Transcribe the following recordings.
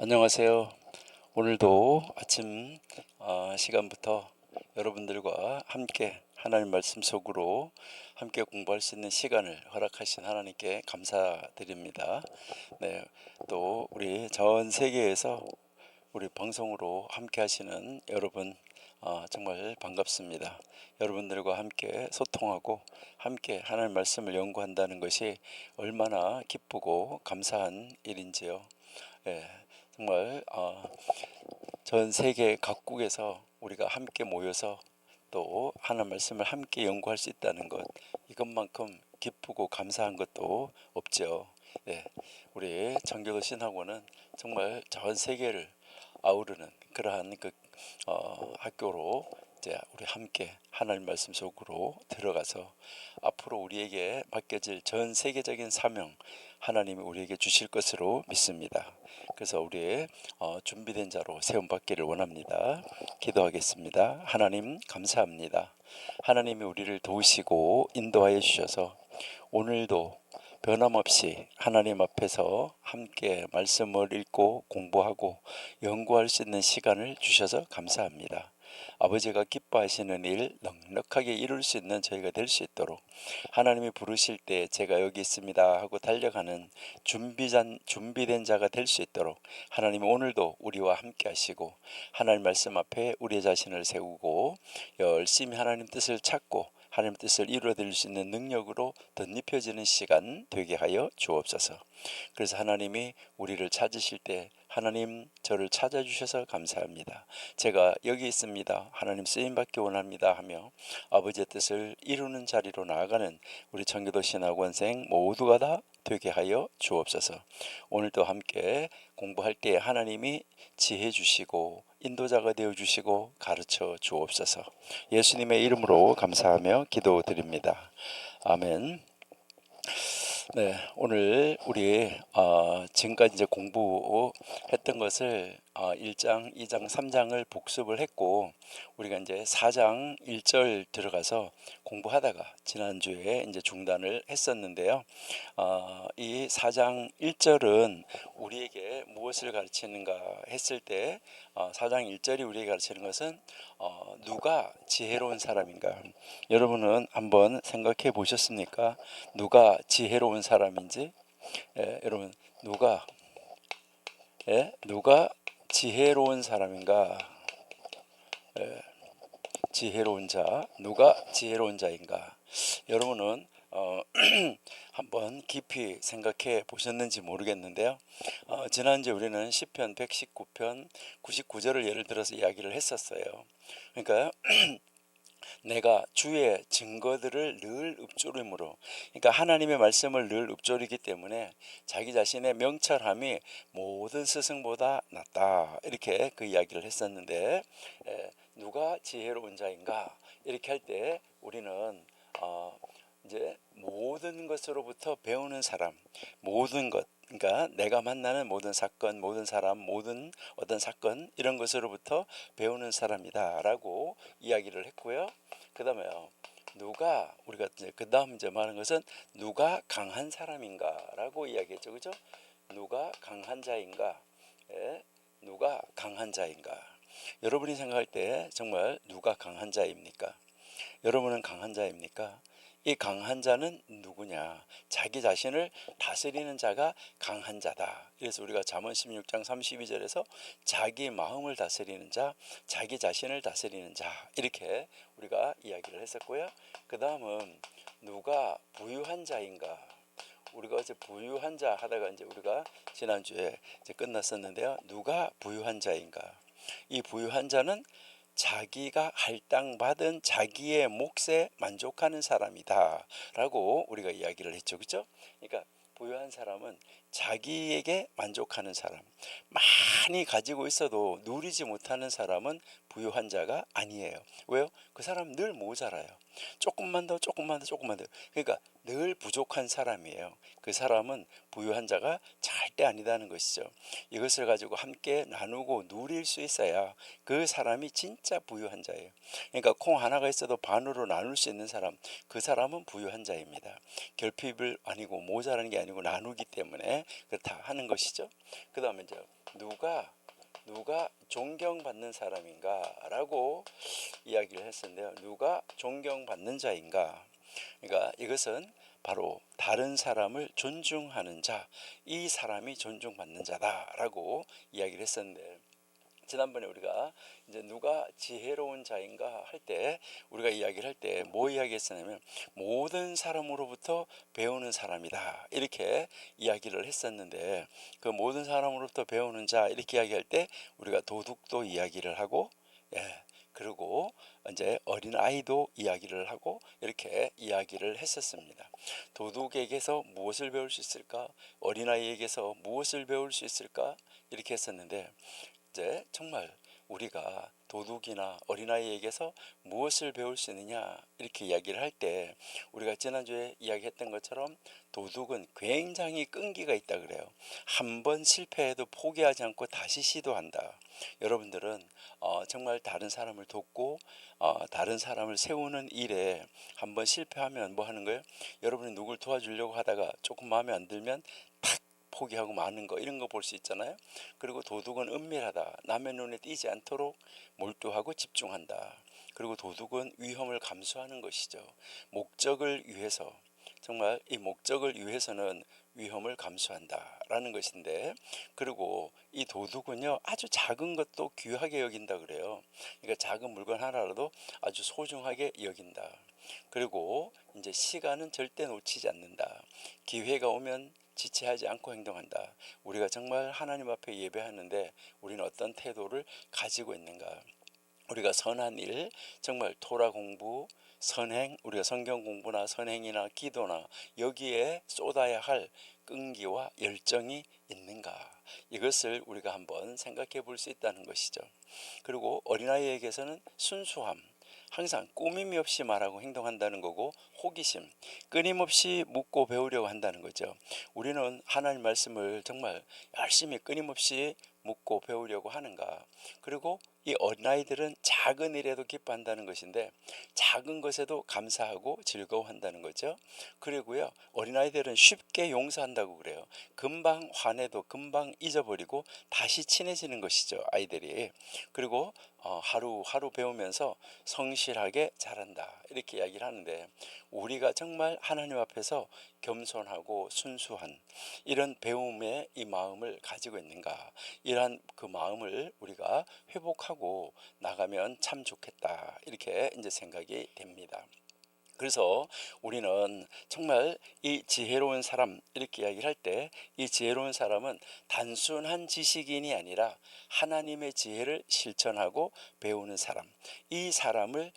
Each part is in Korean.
안녕하세요. 오늘도 아침 시간부터 여러분들과 함께 하나님 말씀 속으로 함께 공부할 수 있는 시간을 허락하신 하나님께 감사드립니다. 네, 또 우리 전 세계에서 우리 방송으로 함께 하시는 여러분 정말 반갑습니다. 여러분들과 함께 소통하고 함께 하나님 말씀을 연구한다는 것이 얼마나 기쁘고 감사한 일인지요. 예, 정말 전 세계 각국에서 우리가 함께 모여서 또 하나님 말씀을 함께 연구할 수 있다는 것, 이것만큼 기쁘고 감사한 것도 없죠. 예, 우리 정교도 신학원은 정말 전 세계를 아우르는 그러한 학교로 이제 우리 함께 하나님 말씀 속으로 들어가서 앞으로 우리에게 맡겨질 전 세계적인 사명, 하나님이 우리에게 주실 것으로 믿습니다. 그래서 우리의 준비된 자로 세움받기를 원합니다. 기도하겠습니다. 하나님 감사합니다. 하나님이 우리를 도우시고 인도하여 주셔서 오늘도 변함없이 하나님 앞에서 함께 말씀을 읽고 공부하고 연구할 수 있는 시간을 주셔서 감사합니다. 아버지가 기뻐하시는 일 넉넉하게 이룰 수 있는 저희가 될 수 있도록 하나님이 부르실 때 제가 여기 있습니다 하고 달려가는 준비된 자가 될 수 있도록 하나님이 오늘도 우리와 함께 하시고 하나님 말씀 앞에 우리 자신을 세우고 열심히 하나님 뜻을 찾고 하나님 뜻을 이루어드릴 수 있는 능력으로 덧입혀지는 시간 되게 하여 주옵소서. 그래서 하나님이 우리를 찾으실 때 하나님 저를 찾아주셔서 감사합니다. 제가 여기 있습니다. 하나님 쓰임받기 원합니다 하며 아버지의 뜻을 이루는 자리로 나아가는 우리 청교도 신학원생 모두가 다 되게 하여 주옵소서. 오늘도 함께 공부할 때 하나님이 지혜 주시고 인도자가 되어 주시고 가르쳐 주옵소서. 예수님의 이름으로 감사하며 기도드립니다. 아멘. 네, 오늘 우리 지금까지 이제 공부했던 것을 1장, 2장, 3장을 복습을 했고 우리가 이제 4장 1절 들어가서 공부하다가 지난주에 이제 중단을 했었는데요. 이 4장 1절은 우리에게 무엇을 가르치는가 했을 때 4장 1절이 우리에게 가르치는 것은 누가 지혜로운 사람인가. 여러분은 한번 생각해 보셨습니까? 누가 지혜로운 사람인지. 여러분 누가 지혜로운 사람인가. 지혜로운 자, 누가 지혜로운 자인가. 여러분은 한번 깊이 생각해 보셨는지 모르겠는데요. 지난주에 우리는 시편 119편 99절을 예를 들어서 이야기를 했었어요. 그러니까 내가 주의 증거들을 늘 읊조림으로, 그러니까 하나님의 말씀을 늘 읊조리기 때문에 자기 자신의 명철함이 모든 스승보다 낫다, 이렇게 그 이야기를 했었는데, 누가 지혜로운 자인가 이렇게 할 때 우리는 이제 모든 것으로부터 배우는 사람, 모든 것, 그러니까 내가 만나는 모든 사건, 모든 사람, 모든 어떤 사건, 이런 것으로부터 배우는 사람이다라고 이야기를 했고요. 그다음에요, 누가 우리가 이제 그다음 이제 말하는 것은 누가 강한 사람인가라고 이야기했죠, 그죠? 누가 강한 자인가? 예, 누가 강한 자인가? 여러분이 생각할 때 정말 누가 강한 자입니까? 여러분은 강한 자입니까? 이 강한 자는 누구냐? 자기 자신을 다스리는 자가 강한 자다. 그래서 우리가 잠언 16장 32절에서 자기 마음을 다스리는 자, 자기 자신을 다스리는 자, 이렇게 우리가 이야기를 했었고요. 그 다음은 누가 부유한 자인가? 우리가 어제 부유한 자 하다가 이제 우리가 지난주에 이제 끝났었는데요. 누가 부유한 자인가? 이 부유한 자는 자기가 할당받은 자기의 몫에 만족하는 사람이다 라고 우리가 이야기를 했죠, 그렇죠? 그러니까 부유한 사람은 자기에게 만족하는 사람, 많이 가지고 있어도 누리지 못하는 사람은 부유한 자가 아니에요. 왜요? 그 사람 늘 모자라요. 조금만 더, 조금만 더, 조금만 더. 그러니까 늘 부족한 사람이에요. 그 사람은 부유한 자가 절대 아니다는 것이죠. 이것을 가지고 함께 나누고 누릴 수 있어야 그 사람이 진짜 부유한 자예요. 그러니까 콩 하나가 있어도 반으로 나눌 수 있는 사람, 그 사람은 부유한 자입니다. 결핍을 아니고 모자라는 게 아니고 나누기 때문에 그렇다 하는 것이죠. 그 다음에 이제 누가 존경받는 사람인가라고 이야기를 했었는데요. 누가 존경받는 자인가? 그러니까 이것은 바로 다른 사람을 존중하는 자, 이 사람이 존중받는 자다라고 이야기를 했었는데, 지난번에 우리가 이제 누가 지혜로운 자인가 할 때 우리가 이야기를 할 때 뭐 이야기했었냐면 모든 사람으로부터 배우는 사람이다 이렇게 이야기를 했었는데, 그 모든 사람으로부터 배우는 자 이렇게 이야기할 때 우리가 도둑도 이야기를 하고, 그리고 이제 어린 아이도 이야기를 하고 이렇게 이야기를 했었습니다. 도둑에게서 무엇을 배울 수 있을까? 어린 아이에게서 무엇을 배울 수 있을까? 이렇게 했었는데, 이제 정말 우리가 도둑이나 어린아이에게서 무엇을 배울 수 있느냐 이렇게 이야기를 할 때 우리가 지난주에 이야기했던 것처럼 도둑은 굉장히 끈기가 있다 그래요. 한 번 실패해도 포기하지 않고 다시 시도한다. 여러분들은 정말 다른 사람을 돕고 다른 사람을 세우는 일에 한 번 실패하면 뭐 하는 거예요? 여러분이 누굴 도와주려고 하다가 조금 마음에 안 들면 탁 포기하고 마는 거, 이런 거 볼 수 있잖아요. 그리고 도둑은 은밀하다. 남의 눈에 띄지 않도록 몰두하고 집중한다. 그리고 도둑은 위험을 감수하는 것이죠. 목적을 위해서, 정말 이 목적을 위해서는 위험을 감수한다라는 것인데, 그리고 이 도둑은요 아주 작은 것도 귀하게 여긴다 그래요. 그러니까 작은 물건 하나라도 아주 소중하게 여긴다. 그리고 이제 시간은 절대 놓치지 않는다. 기회가 오면 지체하지 않고 행동한다. 우리가 정말 하나님 앞에 예배하는데 우리는 어떤 태도를 가지고 있는가? 우리가 선한 일, 정말 토라 공부, 선행, 우리가 성경 공부나 선행이나 기도나 여기에 쏟아야 할 끈기와 열정이 있는가? 이것을 우리가 한번 생각해 볼 수 있다는 것이죠. 그리고 어린아이에게서는 순수함, 항상 꾸밈이 없이 말하고 행동한다는 거고, 호기심, 끊임없이 묻고 배우려고 한다는 거죠. 우리는 하나님 말씀을 정말 열심히 끊임없이 묻고 배우려고 하는가? 그리고 이 어린아이들은 작은 일에도 기뻐한다는 것인데 작은 것에도 감사하고 즐거워한다는 거죠. 그리고요, 어린아이들은 쉽게 용서한다고 그래요. 금방 화내도 금방 잊어버리고 다시 친해지는 것이죠, 아이들이. 그리고 하루하루 배우면서 성실하게 자란다 이렇게 이야기를 하는데, 우리가 정말 하나님 앞에서 겸손하고 순수한 이런 배움의 이 마음을 가지고 있는가? 이러한 그 마음을 우리가 회복하고 나가면 참 좋겠다 이렇게 이제 생각이 됩니다. 그래서 우리는 정말 이 지혜로운 사람 이렇게 이야기를 할 때 이 지혜로운 사람은 단순한 지식인이 아니라 하나님의 지혜를 실천하고 배우는 사람, 이 사람을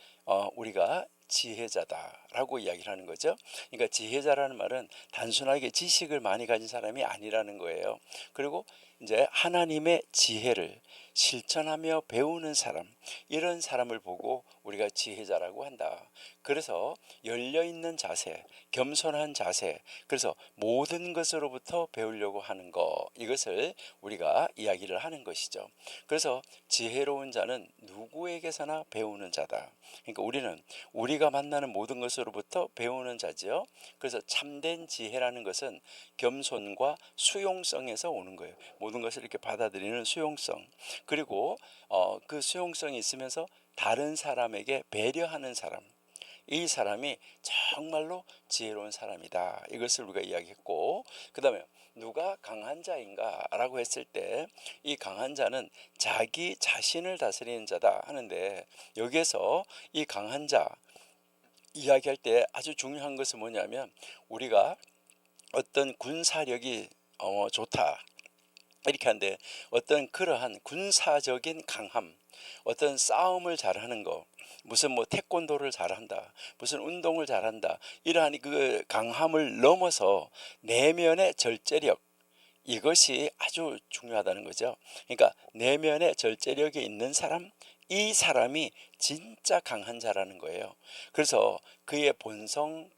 우리가 지혜자다라고 이야기를 하는 거죠. 그러니까 지혜자라는 말은 단순하게 지식을 많이 가진 사람이 아니라는 거예요. 그리고 이제 하나님의 지혜를 실천하며 배우는 사람, 이런 사람을 보고 우리가 지혜자라고 한다. 그래서 열려있는 자세, 겸손한 자세, 그래서 모든 것으로부터 배우려고 하는 것, 이것을 우리가 이야기를 하는 것이죠. 그래서 지혜로운 자는 누구에게서나 배우는 자다. 그러니까 우리는 우리가 만나는 모든 것으로부터 배우는 자지요. 그래서 참된 지혜라는 것은 겸손과 수용성에서 오는 거예요. 모든 것을 이렇게 받아들이는 수용성, 그리고 그 수용성이 있으면서 다른 사람에게 배려하는 사람, 이 사람이 정말로 지혜로운 사람이다. 이것을 우리가 이야기했고, 그 다음에 누가 강한 자인가 라고 했을 때 이 강한 자는 자기 자신을 다스리는 자다 하는데, 여기에서 이 강한 자 이야기할 때 아주 중요한 것은 뭐냐면, 우리가 어떤 군사력이 좋다 이렇게 하는데, 어떤 그러한 군사적인 강함, 어떤 싸움을 잘하는 거, 무슨 뭐 태권도를 잘한다, 무슨 운동을 잘한다, 이러한 그 강함을 넘어서 내면의 절제력, 이것이 아주 중요하다는 거죠. 그러니까 내면의 절제력이 있는 사람, 이 사람이 진짜 강한 자라는 거예요. 그래서 그의 본성,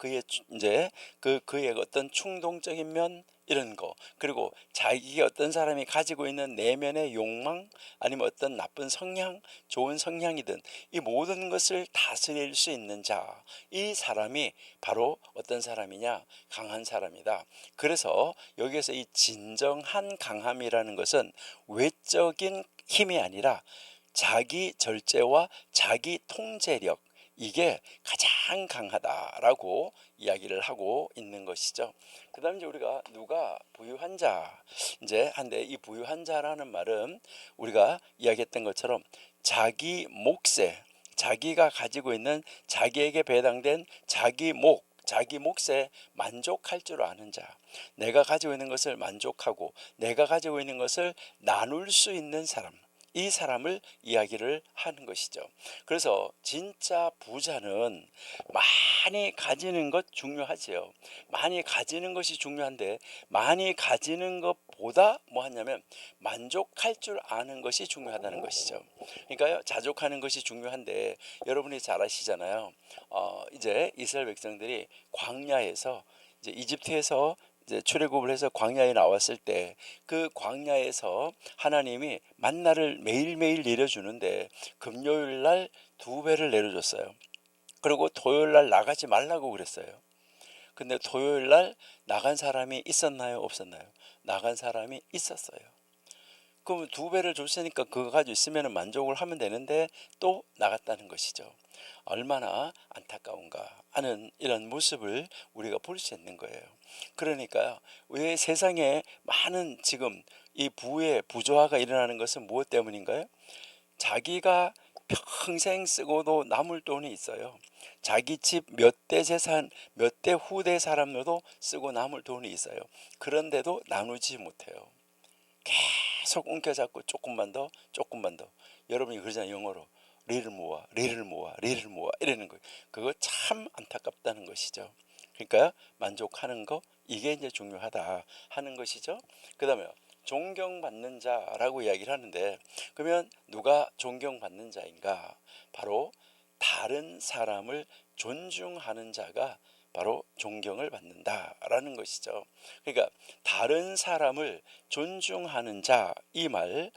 이제 그의 어떤 충동적인 면 이런 거, 그리고 자기 어떤 사람이 가지고 있는 내면의 욕망, 아니면 어떤 나쁜 성향, 좋은 성향이든 이 모든 것을 다스릴 수 있는 자, 이 사람이 바로 어떤 사람이냐? 강한 사람이다. 그래서 여기에서 이 진정한 강함이라는 것은 외적인 힘이 아니라 자기 절제와 자기 통제력, 이게 가장 강하다라고 이야기를 하고 있는 것이죠. 그 다음에 우리가 누가 부유한 자, 이제 한데 이 부유한 자라는 말은 우리가 이야기했던 것처럼 자기 몫에, 자기가 가지고 있는 자기에게 배당된 자기 몫에 만족할 줄 아는 자, 내가 가지고 있는 것을 만족하고 내가 가지고 있는 것을 나눌 수 있는 사람, 이 사람을 이야기를 하는 것이죠. 그래서 진짜 부자는 많이 가지는 것 중요하지요. 많이 가지는 것이 중요한데, 많이 가지는 것보다 뭐 하냐면 만족할 줄 아는 것이 중요하다는 것이죠. 그러니까요, 자족하는 것이 중요한데, 여러분이 잘 아시잖아요. 이제 이스라엘 백성들이 광야에서, 이제 이집트에서 이제 출애굽을 해서 광야에 나왔을 때 그 광야에서 하나님이 만나를 매일매일 내려주는데 금요일 날 2배를 내려줬어요. 그리고 토요일 날 나가지 말라고 그랬어요. 근데 토요일 날 나간 사람이 있었나요? 없었나요? 나간 사람이 있었어요. 그럼 2배를 줬으니까 그거 가지고 있으면 만족을 하면 되는데 또 나갔다는 것이죠. 얼마나 안타까운가 하는 이런 모습을 우리가 볼 수 있는 거예요. 그러니까요, 왜 세상에 많은 지금 이 부조화가 일어나는 것은 무엇 때문인가요? 자기가 평생 쓰고도 남을 돈이 있어요. 자기 집 몇 대 재산, 몇 대 후대 사람들도 쓰고 남을 돈이 있어요. 그런데도 나누지 못해요. 계속 움켜잡고 조금만 더, 조금만 더. 여러분이 그러잖아요, 영어로. 리를 모아, 리를 모아, 리를 모아 이러는 거예요. 그거 참 안타깝다는 것이죠. 그러니까 만족하는 거, 이게 이제 중요하다 하는 것이죠. 그 다음에 존경받는 자라고 이야기를 하는데, 그러면 누가 존경받는 자인가? 바로 다른 사람을 존중하는 자가 바로 존경을 받는다라는 것이죠. 그러니까 다른 사람을 존중하는 자, 이 말은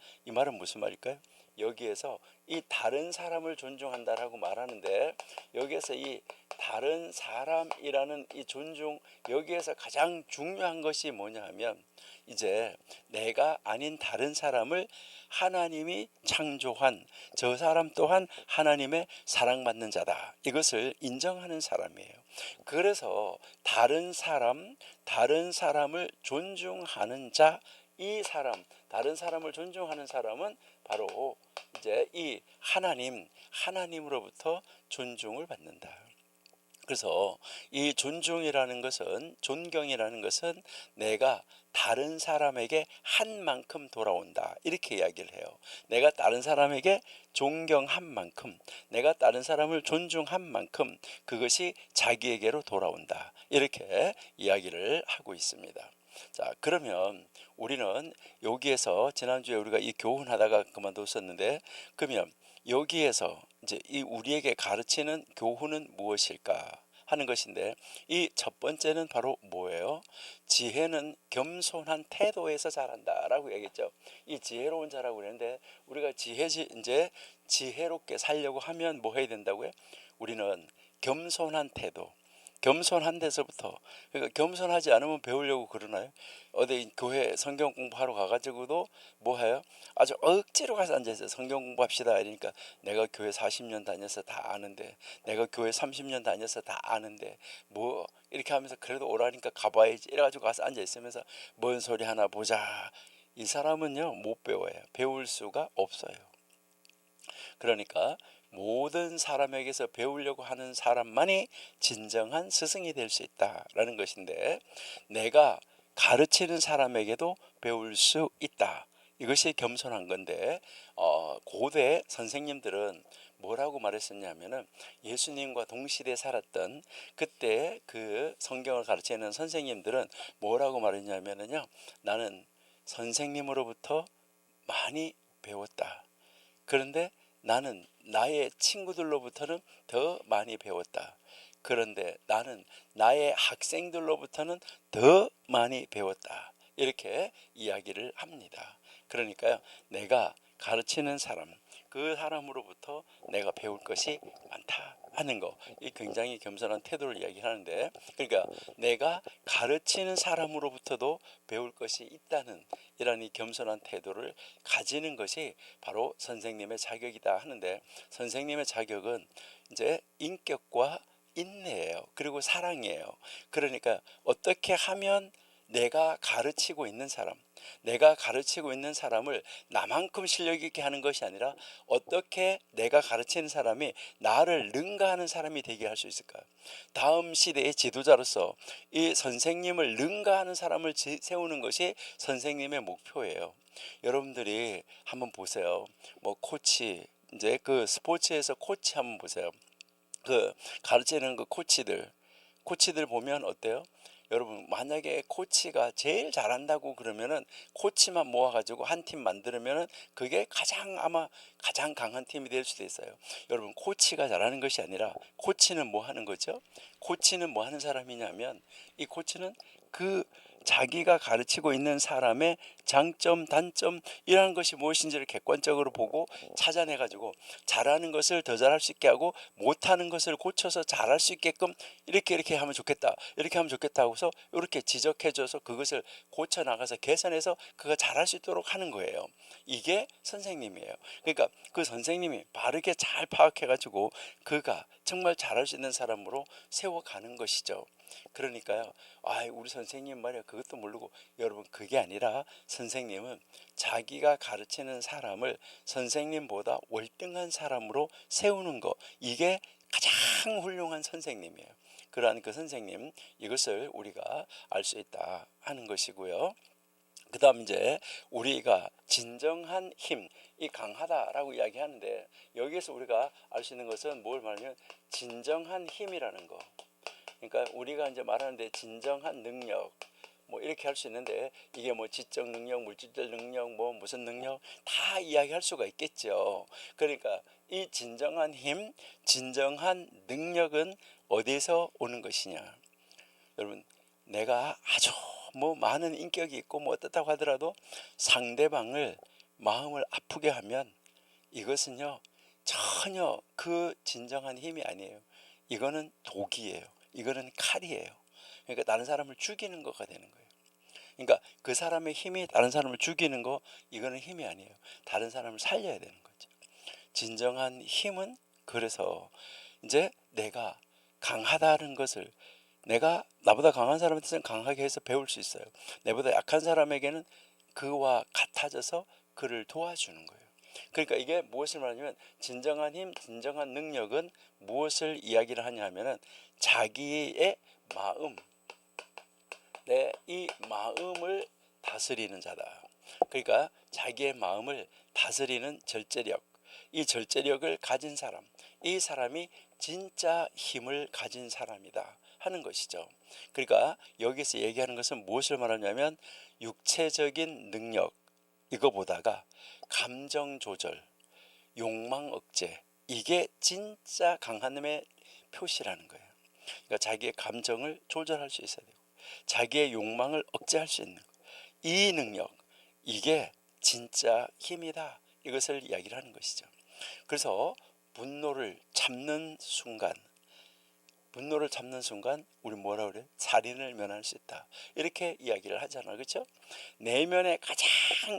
무슨 말일까요? 여기에서 이 다른 사람을 존중한다라고 말하는데, 여기에서 이 다른 사람이라는 이 존중, 여기에서 가장 중요한 것이 뭐냐 하면, 이제 내가 아닌 다른 사람을 하나님이 창조한 저 사람 또한 하나님의 사랑받는 자다, 이것을 인정하는 사람이에요. 그래서 다른 사람을 존중하는 자, 이 사람, 다른 사람을 존중하는 사람은 바로 이제 이 하나님으로부터 존중을 받는다. 그래서 이 존경이라는 것은 내가 다른 사람에게 한 만큼 돌아온다, 이렇게 이야기를 해요. 내가 다른 사람에게 존경한 만큼, 내가 다른 사람을 존중한 만큼 그것이 자기에게로 돌아온다, 이렇게 이야기를 하고 있습니다. 자, 그러면 우리는 여기에서 지난주에 우리가 이 교훈하다가 그만뒀었는데, 그러면 여기에서 이제 이 우리에게 가르치는 교훈은 무엇일까 하는 것인데, 이 첫 번째는 바로 뭐예요? 지혜는 겸손한 태도에서 자란다라고 얘기했죠. 이 지혜로운 자라고 그랬는데, 우리가 이제 지혜롭게 살려고 하면 뭐 해야 된다고요? 우리는 겸손한 태도, 겸손한 데서부터. 그러니까 겸손하지 않으면 배우려고 그러나요? 어디 교회 성경 공부하러 가가지고도 뭐 해요? 아주 억지로 가서 앉아있어요. 성경 공부합시다 이러니까, 내가 교회 40년 다녀서 다 아는데, 내가 교회 30년 다녀서 다 아는데 뭐 이렇게 하면서, 그래도 오라니까 가봐야지 이래가지고 가서 앉아있으면서 뭔 소리 하나 보자. 이 사람은요, 못 배워요. 배울 수가 없어요. 그러니까 모든 사람에게서 배우려고 하는 사람만이 진정한 스승이 될 수 있다라는 것인데, 내가 가르치는 사람에게도 배울 수 있다, 이것이 겸손한 건데, 고대 선생님들은 뭐라고 말했었냐면은, 예수님과 동시대에 살았던 그때 그 성경을 가르치는 선생님들은 뭐라고 말했냐면은요, 나는 선생님으로부터 많이 배웠다. 그런데 나는 나의 친구들로부터는 더 많이 배웠다. 그런데 나는 나의 학생들로부터는 더 많이 배웠다. 이렇게 이야기를 합니다. 그러니까요, 내가 가르치는 사람, 그 사람으로부터 내가 배울 것이 많다 하는 거, 이 굉장히 겸손한 태도를 이야기하는데, 그러니까 내가 가르치는 사람으로부터도 배울 것이 있다는 이런 이 겸손한 태도를 가지는 것이 바로 선생님의 자격이다 하는데, 선생님의 자격은 이제 인격과 인내예요. 그리고 사랑이에요. 그러니까 어떻게 하면 내가 가르치고 있는 사람, 내가 가르치고 있는 사람을 나만큼 실력 있게 하는 것이 아니라 어떻게 내가 가르치는 사람이 나를 능가하는 사람이 되게 할 수 있을까? 다음 시대의 지도자로서 이 선생님을 능가하는 사람을 세우는 것이 선생님의 목표예요. 여러분들이 한번 보세요. 뭐 코치, 이제 그 스포츠에서 코치 한번 보세요. 그 가르치는 그 코치들 보면 어때요? 여러분, 만약에 코치가 제일 잘한다고 그러면은 코치만 모아가지고 한 팀 만들면은 그게 가장 강한 팀이 될 수도 있어요. 여러분, 코치가 잘하는 것이 아니라 코치는 뭐 하는 거죠? 코치는 뭐 하는 사람이냐면, 이 코치는 그 자기가 가르치고 있는 사람의 장점, 단점 이러한 것이 무엇인지를 객관적으로 보고 찾아내가지고 잘하는 것을 더 잘할 수 있게 하고 못하는 것을 고쳐서 잘할 수 있게끔 이렇게 하면 좋겠다, 이렇게 하면 좋겠다 하고서 이렇게 지적해줘서 그것을 고쳐나가서 개선해서 그가 잘할 수 있도록 하는 거예요. 이게 선생님이에요. 그러니까 그 선생님이 바르게 잘 파악해가지고 그가 정말 잘할 수 있는 사람으로 세워가는 것이죠. 그러니까요, 우리 선생님 말이야 그것도 모르고, 여러분, 그게 아니라 선생님은 자기가 가르치는 사람을 선생님보다 월등한 사람으로 세우는 거, 이게 가장 훌륭한 선생님이에요. 그러한 그 선생님, 이것을 우리가 알 수 있다 하는 것이고요. 그 다음 이제 우리가 진정한 힘, 이 강하다라고 이야기하는데, 여기에서 우리가 알 수 있는 것은 뭘 말하냐면 진정한 힘이라는 거. 그러니까 우리가 이제 말하는데 진정한 능력, 뭐 이렇게 할 수 있는데, 이게 뭐 지적 능력, 물질적 능력, 뭐 무슨 능력 다 이야기할 수가 있겠죠. 그러니까 이 진정한 힘, 진정한 능력은 어디서 오는 것이냐? 여러분, 내가 아주 뭐 많은 인격이 있고 뭐 어떻다고 하더라도 상대방을 마음을 아프게 하면 이것은요, 전혀 그 진정한 힘이 아니에요. 이거는 독이에요. 이거는 칼이에요. 그러니까 다른 사람을 죽이는 거가 되는 거예요. 그러니까 그 사람의 힘이 다른 사람을 죽이는 거, 이거는 힘이 아니에요. 다른 사람을 살려야 되는 거죠. 진정한 힘은, 그래서 이제 내가 강하다는 것을, 내가 나보다 강한 사람한테는 강하게 해서 배울 수 있어요. 내보다 약한 사람에게는 그와 같아져서 그를 도와주는 거예요. 그러니까 이게 무엇을 말하냐면, 진정한 힘, 진정한 능력은 무엇을 이야기를 하냐 하면은 자기의 마음, 내 이 마음을 다스리는 자다. 그러니까 자기의 마음을 다스리는 절제력, 이 절제력을 가진 사람, 이 사람이 진짜 힘을 가진 사람이다 하는 것이죠. 그러니까 여기서 얘기하는 것은 무엇을 말하냐면, 육체적인 능력 이거보다가 감정 조절, 욕망 억제, 이게 진짜 강한 놈의 표시라는 거예요. 그러니까 자기의 감정을 조절할 수 있어야 되고 자기의 욕망을 억제할 수 있는 이 능력, 이게 진짜 힘이다, 이것을 이야기를 하는 것이죠. 그래서 분노를 참는 순간 우리 뭐라 그래? 살인을 면할 수 있다, 이렇게 이야기를 하잖아, 그렇죠? 내면에 가장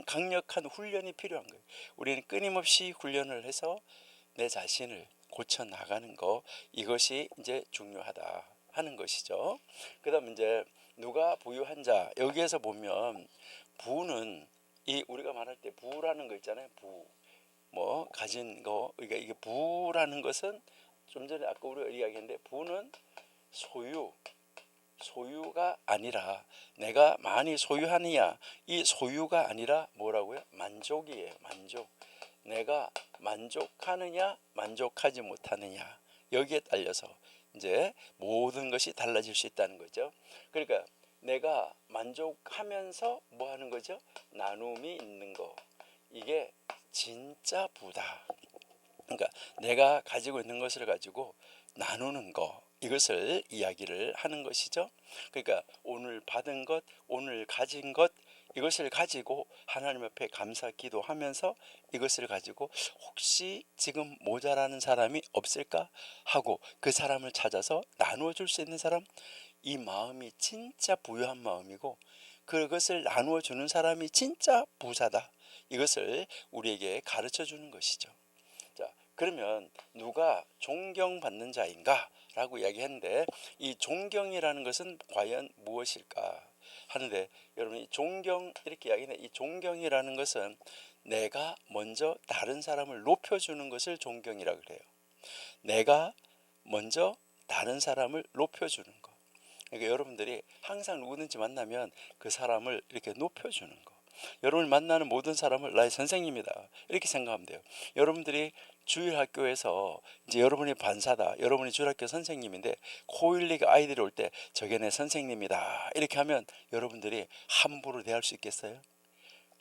강력한 훈련이 필요한 거예요. 우리는 끊임없이 훈련을 해서 내 자신을 고쳐 나가는 거, 이것이 이제 중요하다 하는 것이죠. 그다음 이제 누가 부유한 자, 여기에서 보면 부는, 이 우리가 말할 때 부라는 거 있잖아요. 부, 뭐 가진 거, 그러니까 이게 부라는 것은 좀 전에 아까 우리가 이야기했는데, 부는 소유가 아니라, 내가 많이 소유하느냐, 이 소유가 아니라 뭐라고요? 만족이에요. 만족. 내가 만족하느냐 만족하지 못하느냐, 여기에 딸려서 이제 모든 것이 달라질 수 있다는 거죠. 그러니까 내가 만족하면서 뭐 하는 거죠? 나눔이 있는 거, 이게 진짜 부다. 그러니까 내가 가지고 있는 것을 가지고 나누는 거, 이것을 이야기를 하는 것이죠. 그러니까 오늘 받은 것, 오늘 가진 것, 이것을 가지고 하나님 앞에 감사 기도하면서 이것을 가지고 혹시 지금 모자라는 사람이 없을까 하고 그 사람을 찾아서 나누어 줄 수 있는 사람, 이 마음이 진짜 부유한 마음이고 그것을 나누어 주는 사람이 진짜 부자다. 이것을 우리에게 가르쳐 주는 것이죠. 자, 그러면 누가 존경받는 자인가? 라고 이야기했는데 이 존경이라는 것은 과연 무엇일까? 하는데 여러분, 이 존경, 이렇게 이야기했는데 이 존경이라는 것은 내가 먼저 다른 사람을 높여주는 것을 존경이라고 그래요. 내가 먼저 다른 사람을 높여주는 것. 그러니까 여러분들이 항상 누구든지 만나면 그 사람을 이렇게 높여주는 거. 여러분을 만나는 모든 사람을 나의 선생님이다, 이렇게 생각하면 돼요. 여러분들이 주일학교에서 이제 여러분이 반사다, 여러분이 주일학교 선생님인데 코1릭 아이들이 올 때 저게 내 선생님이다 이렇게 하면 여러분들이 함부로 대할 수 있겠어요?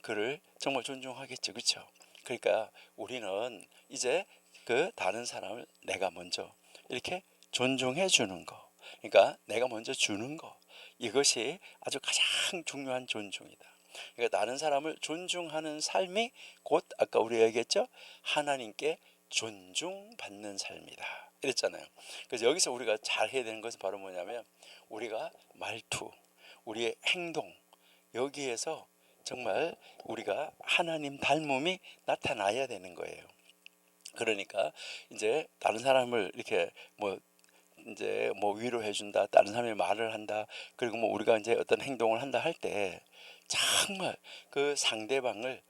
그를 정말 존중하겠죠, 그렇죠? 그러니까 우리는 이제 그 다른 사람을 내가 먼저 이렇게 존중해 주는 거, 그러니까 내가 먼저 주는 거, 이것이 아주 가장 중요한 존중이다. 그러니까 다른 사람을 존중하는 삶이 곧 아까 우리가 얘기했죠, 하나님께 존중받는 삶이다 이랬잖아요. 그래서 여기서 우리가 잘 해야 되는 것은 바로 뭐냐면 우리가 말투, 우리의 행동, 여기에서 정말 우리가 하나님 닮음이 나타나야 되는 거예요. 그러니까 이제 다른 사람을 이렇게 뭐 이제 뭐 위로해 준다, 다른 사람이 말을 한다, 그리고 뭐 우리가 이제 어떤 행동을 한다 할 때 정말 그 상대방을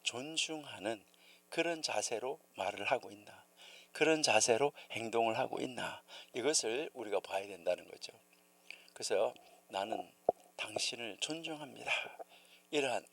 존중하는 그런 자세로 말을 하고 있나, 그런 자세로 행동을 하고 있나, 이것을 우리가 봐야 된다는 거죠. 그래서 나는 당신을 존중합니다, 이러한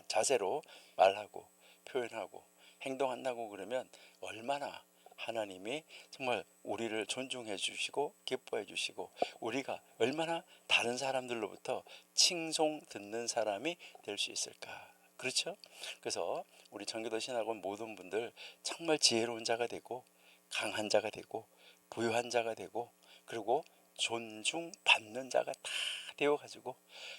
자세로 말하고 표현하고 행동한다고 그러면 얼마나 하나님이 정말 우리를 존중해 주시고 기뻐해 주시고 우리가 얼마나 다른 사람들로부터 칭송 듣는 사람이 될 수 있을까. 그렇죠? 그래서 우리 청교도 신학원 모든 분들 정말 지혜로운 자가 되고 강한 자가 되고 부유한 자가 되고 그리고 존중받는 자가 다 되어가지고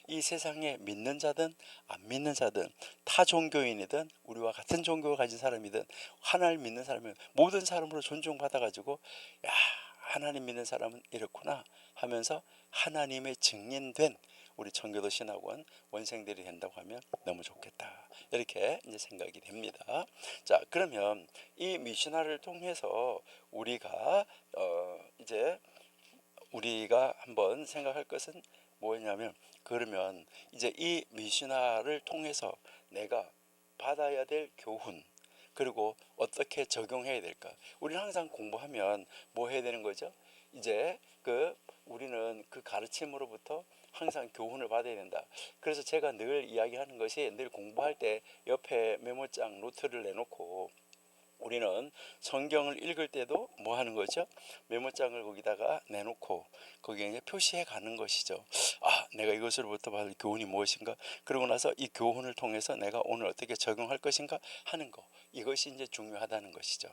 이 세상에 믿는 자든 안 믿는 자든 타 종교인이든 우리와 같은 종교를 가진 사람이든 하나님 믿는 사람은 모든 사람으로 존중받아가지고 야, 하나님 믿는 사람은 이렇구나 하면서 하나님의 증인된 우리 청교도 신학원 원생들이 된다고 하면 너무 좋겠다, 이렇게 이제 생각이 됩니다. 자, 그러면 이 미션나를 통해서 우리가 이제 우리가 한번 생각할 것은 뭐냐면, 그러면 이제 이 미션나를 통해서 내가 받아야 될 교훈, 그리고 어떻게 적용해야 될까. 우리는 항상 공부하면 뭐 해야 되는 거죠? 이제 우리는 그 가르침으로부터 항상 교훈을 받아야 된다. 그래서 제가 늘 이야기하는 것이, 늘 공부할 때 옆에 메모장 노트를 내놓고 우리는 성경을 읽을 때도 뭐 하는 거죠? 메모장을 거기다가 내놓고 거기에 이제 표시해 가는 것이죠. 아, 내가 이것으로부터 받을 교훈이 무엇인가? 그러고 나서 이 교훈을 통해서 내가 오늘 어떻게 적용할 것인가 하는 거. 이것이 이제 중요하다는 것이죠.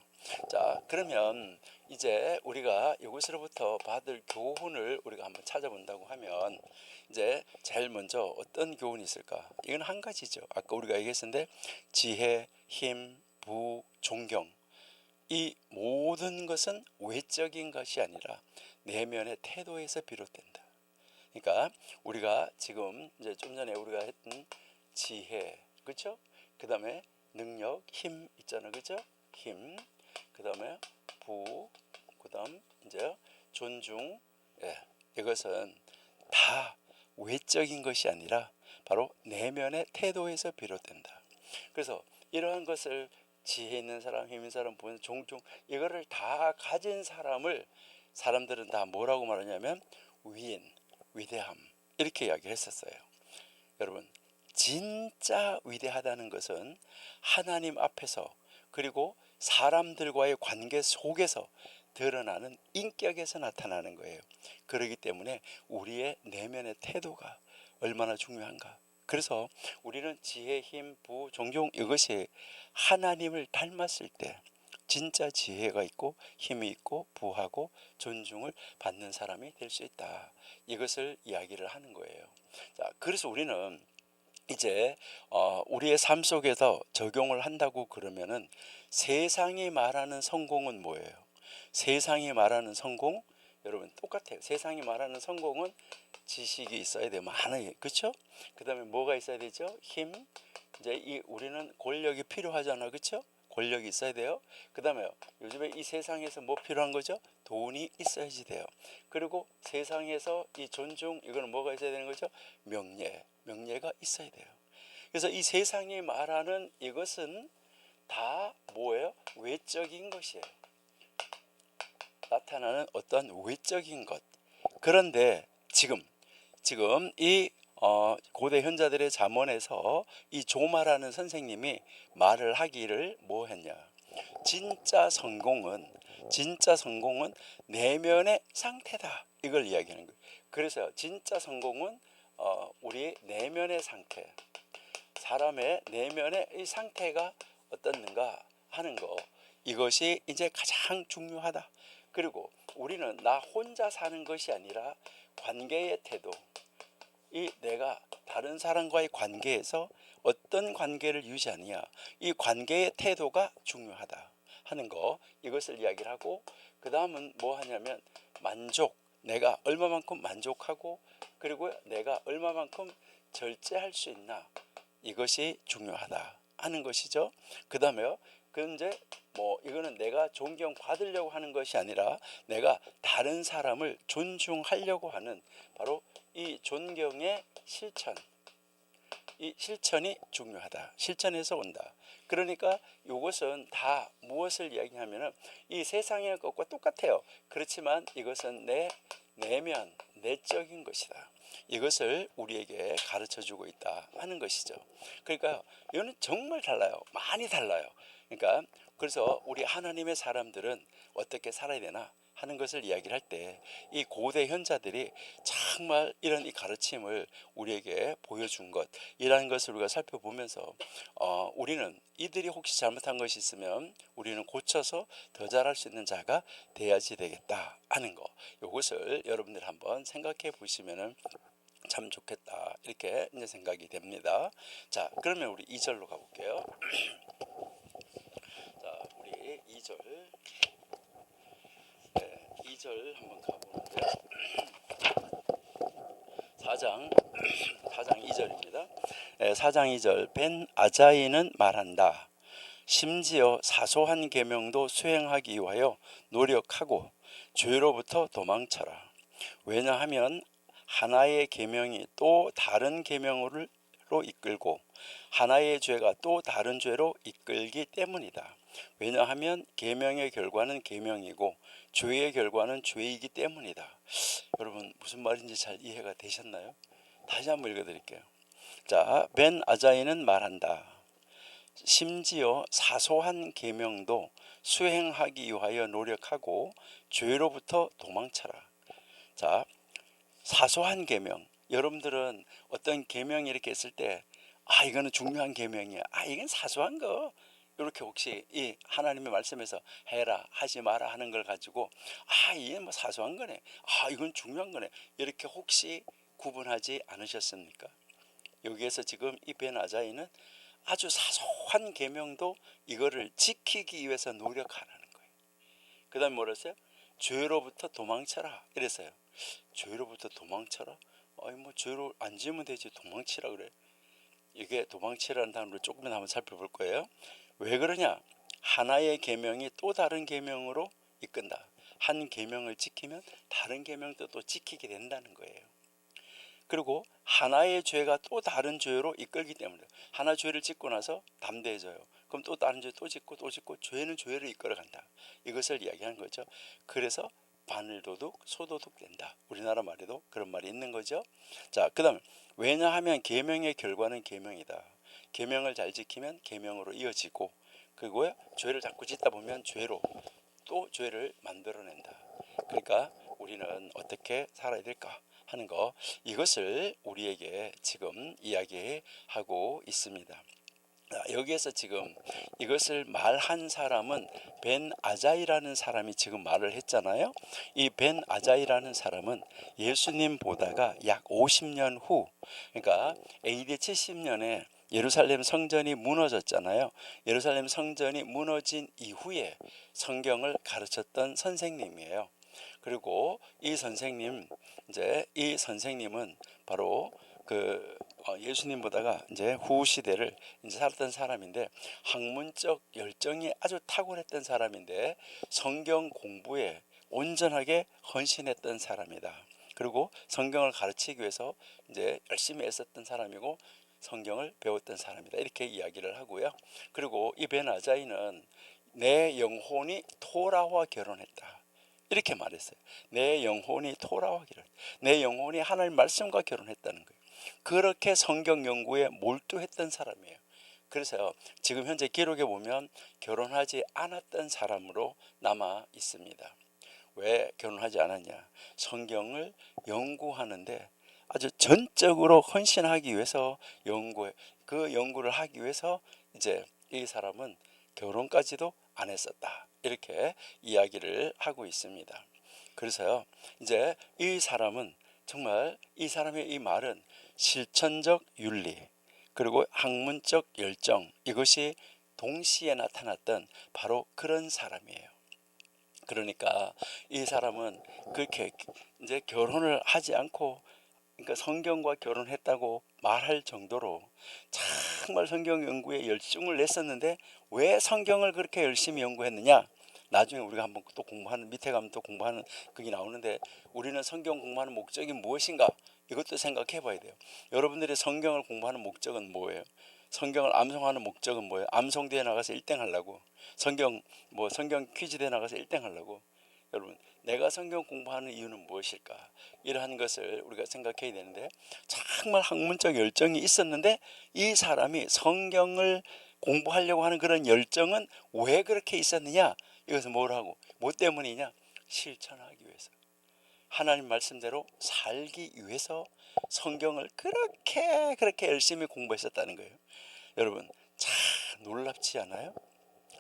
자, 그러면 이제 우리가 이것으로부터 받을 교훈을 우리가 한번 찾아본다고 하면 이제 제일 먼저 어떤 교훈이 있을까? 이건 한 가지죠. 아까 우리가 얘기했었는데 지혜, 힘, 존경, 이 모든 것은 외적인 것이 아니라 내면의 태도에서 비롯된다. 그러니까 우리가 지금 이제 좀 전에 우리가 했던 지혜, 그렇죠? 그 다음에 능력, 힘 있잖아요, 그렇죠? 힘, 그 다음에 그 다음 이제 존중, 예, 이것은 다 외적인 것이 아니라 바로 내면의 태도에서 비롯된다. 그래서 이러한 것을 지혜 있는 사람, 힘 있는 사람 보면 종종 이거를 다 가진 사람을 사람들은 다 뭐라고 말하냐면 위인, 위대함, 이렇게 이야기했었어요. 여러분, 진짜 위대하다는 것은 하나님 앞에서 그리고 사람들과의 관계 속에서 드러나는 인격에서 나타나는 거예요. 그렇기 때문에 우리의 내면의 태도가 얼마나 중요한가. 그래서 우리는 지혜, 힘, 종종 이것이 하나님을 닮았을 때 진짜 지혜가 있고 힘이 있고 부하고 존중을 받는 사람이 될 수 있다. 이것을 이야기를 하는 거예요. 자, 그래서 우리는 이제 우리의 삶 속에서 적용을 한다고 그러면은 세상이 말하는 성공은 뭐예요? 세상이 말하는 성공, 여러분 똑같아요. 세상이 말하는 성공은 지식이 있어야 돼요. 많아요. 그렇죠? 그다음에 뭐가 있어야 되죠? 힘. 이제 우리는 권력이 필요하잖아. 그렇죠? 권력이 있어야 돼요. 그다음에 요즘에 이 세상에서 뭐 필요한 거죠? 돈이 있어야지 돼요. 그리고 세상에서 이 존중, 이거는 뭐가 있어야 되는 거죠? 명예가 있어야 돼요. 그래서 이 세상이 말하는 이것은 다 뭐예요? 외적인 것이에요. 나타나는 어떤 외적인 것. 그런데 지금 이 고대 현자들의 잠언에서 이 조마라는 선생님이 말을 하기를 뭐 했냐? 진짜 성공은 내면의 상태다. 이걸 이야기하는 거예요. 그래서 진짜 성공은 우리 내면의 상태, 사람의 내면의 이 상태가 어떻는가 하는 거, 이것이 이제 가장 중요하다. 그리고 우리는 나 혼자 사는 것이 아니라 관계의 태도, 이 내가 다른 사람과의 관계에서 어떤 관계를 유지하느냐, 이 관계의 태도가 중요하다 하는 거, 이것을 이야기를 하고, 그 다음은 뭐 하냐면 만족, 내가 얼마만큼 만족하고, 그리고 내가 얼마만큼 절제할 수 있나, 이것이 중요하다 하는 것이죠. 그 다음에요, 그 이제 뭐 이거는 내가 존경받으려고 하는 것이 아니라 내가 다른 사람을 존중하려고 하는 바로 이 존경의 실천, 이 실천이 중요하다. 실천에서 온다. 그러니까 이것은 다 무엇을 이야기하면은 이 세상의 것과 똑같아요. 그렇지만 이것은 내 내면, 내적인 것이다. 이것을 우리에게 가르쳐 주고 있다 하는 것이죠. 그러니까 이거는 정말 달라요. 많이 달라요. 그러니까 그래서 우리 하나님의 사람들은 어떻게 살아야 되나 하는 것을 이야기를 할 때 이 고대 현자들이 정말 이런 이 가르침을 우리에게 보여준 것, 이라는 것을 우리가 살펴보면서 우리는 이들이 혹시 잘못한 것이 있으면 우리는 고쳐서 더 잘할 수 있는 자가 돼야지 되겠다 하는 거, 이것을 여러분들 한번 생각해 보시면은 참 좋겠다, 이렇게 이제 생각이 됩니다. 자, 그러면 우리 2절로 가볼게요. 자, 우리 2절, 네, 2절 한번 가보는데요. 4장 2절입니다. 4장 2절, 벤 아자이는 말한다. 심지어 사소한 계명도 수행하기 위하여 노력하고 죄로부터 도망쳐라. 왜냐하면 하나의 계명이 또 다른 계명으로 이끌고 하나의 죄가 또 다른 죄로 이끌기 때문이다. 왜냐하면 계명의 결과는 계명이고 죄의 결과는 죄이기 때문이다. 여러분 무슨 말인지 잘 이해가 되셨나요? 다시 한번 읽어드릴게요. 자, 벤 아자이는 말한다. 심지어 사소한 계명도 수행하기 위하여 노력하고 죄로부터 도망쳐라. 자, 사소한 계명. 여러분들은 어떤 계명이 이렇게 했을 때, 아, 이거는 중요한 계명이야. 아, 이건 사소한 거. 이렇게 혹시 이 하나님의 말씀에서 해라, 하지 마라 하는 걸 가지고, 아, 이게 뭐 사소한 거네. 아, 이건 중요한 거네. 이렇게 혹시 구분하지 않으셨습니까? 여기에서 지금 이 벤 아자이는 아주 사소한 계명도 이거를 지키기 위해서 노력하라는 거예요. 그 다음에 뭐라 했어요? 죄로부터 도망쳐라 이랬어요. 죄로부터 도망쳐라? 아니 뭐 죄로 안 지으면 되지 도망치라 그래. 이게 도망치라는 단어를 조금만 한번 살펴볼 거예요. 왜 그러냐? 하나의 계명이 또 다른 계명으로 이끈다. 한 계명을 지키면 다른 계명도 또 지키게 된다는 거예요. 그리고 하나의 죄가 또 다른 죄로 이끌기 때문에 하나 죄를 짓고 나서 담대해져요. 그럼 또 다른 죄 또 짓고 죄는 죄를 이끌어간다. 이것을 이야기하는 거죠. 그래서 바늘도둑, 소도둑 된다. 우리나라 말에도 그런 말이 있는 거죠. 자, 그다음 왜냐하면 계명의 결과는 계명이다. 계명을 잘 지키면 계명으로 이어지고 그리고 죄를 자꾸 짓다 보면 죄로 또 죄를 만들어낸다. 그러니까 우리는 어떻게 살아야 될까 하는 거, 이것을 우리에게 지금 이야기하고 있습니다. 여기에서 지금 이것을 말한 사람은 벤 아자이라는 사람이 지금 말을 했잖아요. 이 벤 아자이라는 사람은 예수님 보다가 약 50년 후, 그러니까 AD 70년에 예루살렘 성전이 무너졌잖아요. 예루살렘 성전이 무너진 이후에 성경을 가르쳤던 선생님이에요. 그리고 이 선생님은 바로 예수님 보다가 이제 후 시대를 이제 살았던 사람인데, 학문적 열정이 아주 탁월했던 사람인데 성경 공부에 온전하게 헌신했던 사람이다. 그리고 성경을 가르치기 위해서 이제 열심히 애썼던 사람이고 성경을 배웠던 사람이다. 이렇게 이야기를 하고요. 그리고 이 벤 아자이는 내 영혼이 토라와 결혼했다. 이렇게 말했어요. 내 영혼이 토라와 결혼, 내 영혼이 하나님 말씀과 결혼했다는 거예요. 그렇게 성경 연구에 몰두했던 사람이에요. 그래서 지금 현재 기록에 보면 결혼하지 않았던 사람으로 남아 있습니다. 왜 결혼하지 않았냐? 성경을 연구하는데 아주 전적으로 헌신하기 위해서 그 연구를 하기 위해서 이제 이 사람은 결혼까지도 안 했었다. 이렇게 이야기를 하고 있습니다. 그래서요, 이제 이 사람은 정말 이 사람의 이 말은 실천적 윤리 그리고 학문적 열정, 이것이 동시에 나타났던 바로 그런 사람이에요. 그러니까 이 사람은 그렇게 이제 결혼을 하지 않고, 그러니까 성경과 결혼했다고 말할 정도로 정말 성경 연구에 열중을 냈었는데, 왜 성경을 그렇게 열심히 연구했느냐? 나중에 우리가 한번 또 공부하는, 밑에 가면 또 공부하는 그게 나오는데, 우리는 성경 공부하는 목적이 무엇인가? 이것도 생각해 봐야 돼요. 여러분들이 성경을 공부하는 목적은 뭐예요? 성경을 암송하는 목적은 뭐예요? 암송대회 나가서 1등 하려고, 성경 퀴즈 대회 나가서 1등 하려고. 여러분, 내가 성경 공부하는 이유는 무엇일까? 이러한 것을 우리가 생각해야 되는데, 정말 학문적 열정이 있었는데 이 사람이 성경을 공부하려고 하는 그런 열정은 왜 그렇게 있었느냐? 이것은 뭐 때문이냐? 실천하기 위해서, 하나님 말씀대로 살기 위해서 성경을 그렇게 열심히 공부했었다는 거예요. 여러분, 참 놀랍지 않아요?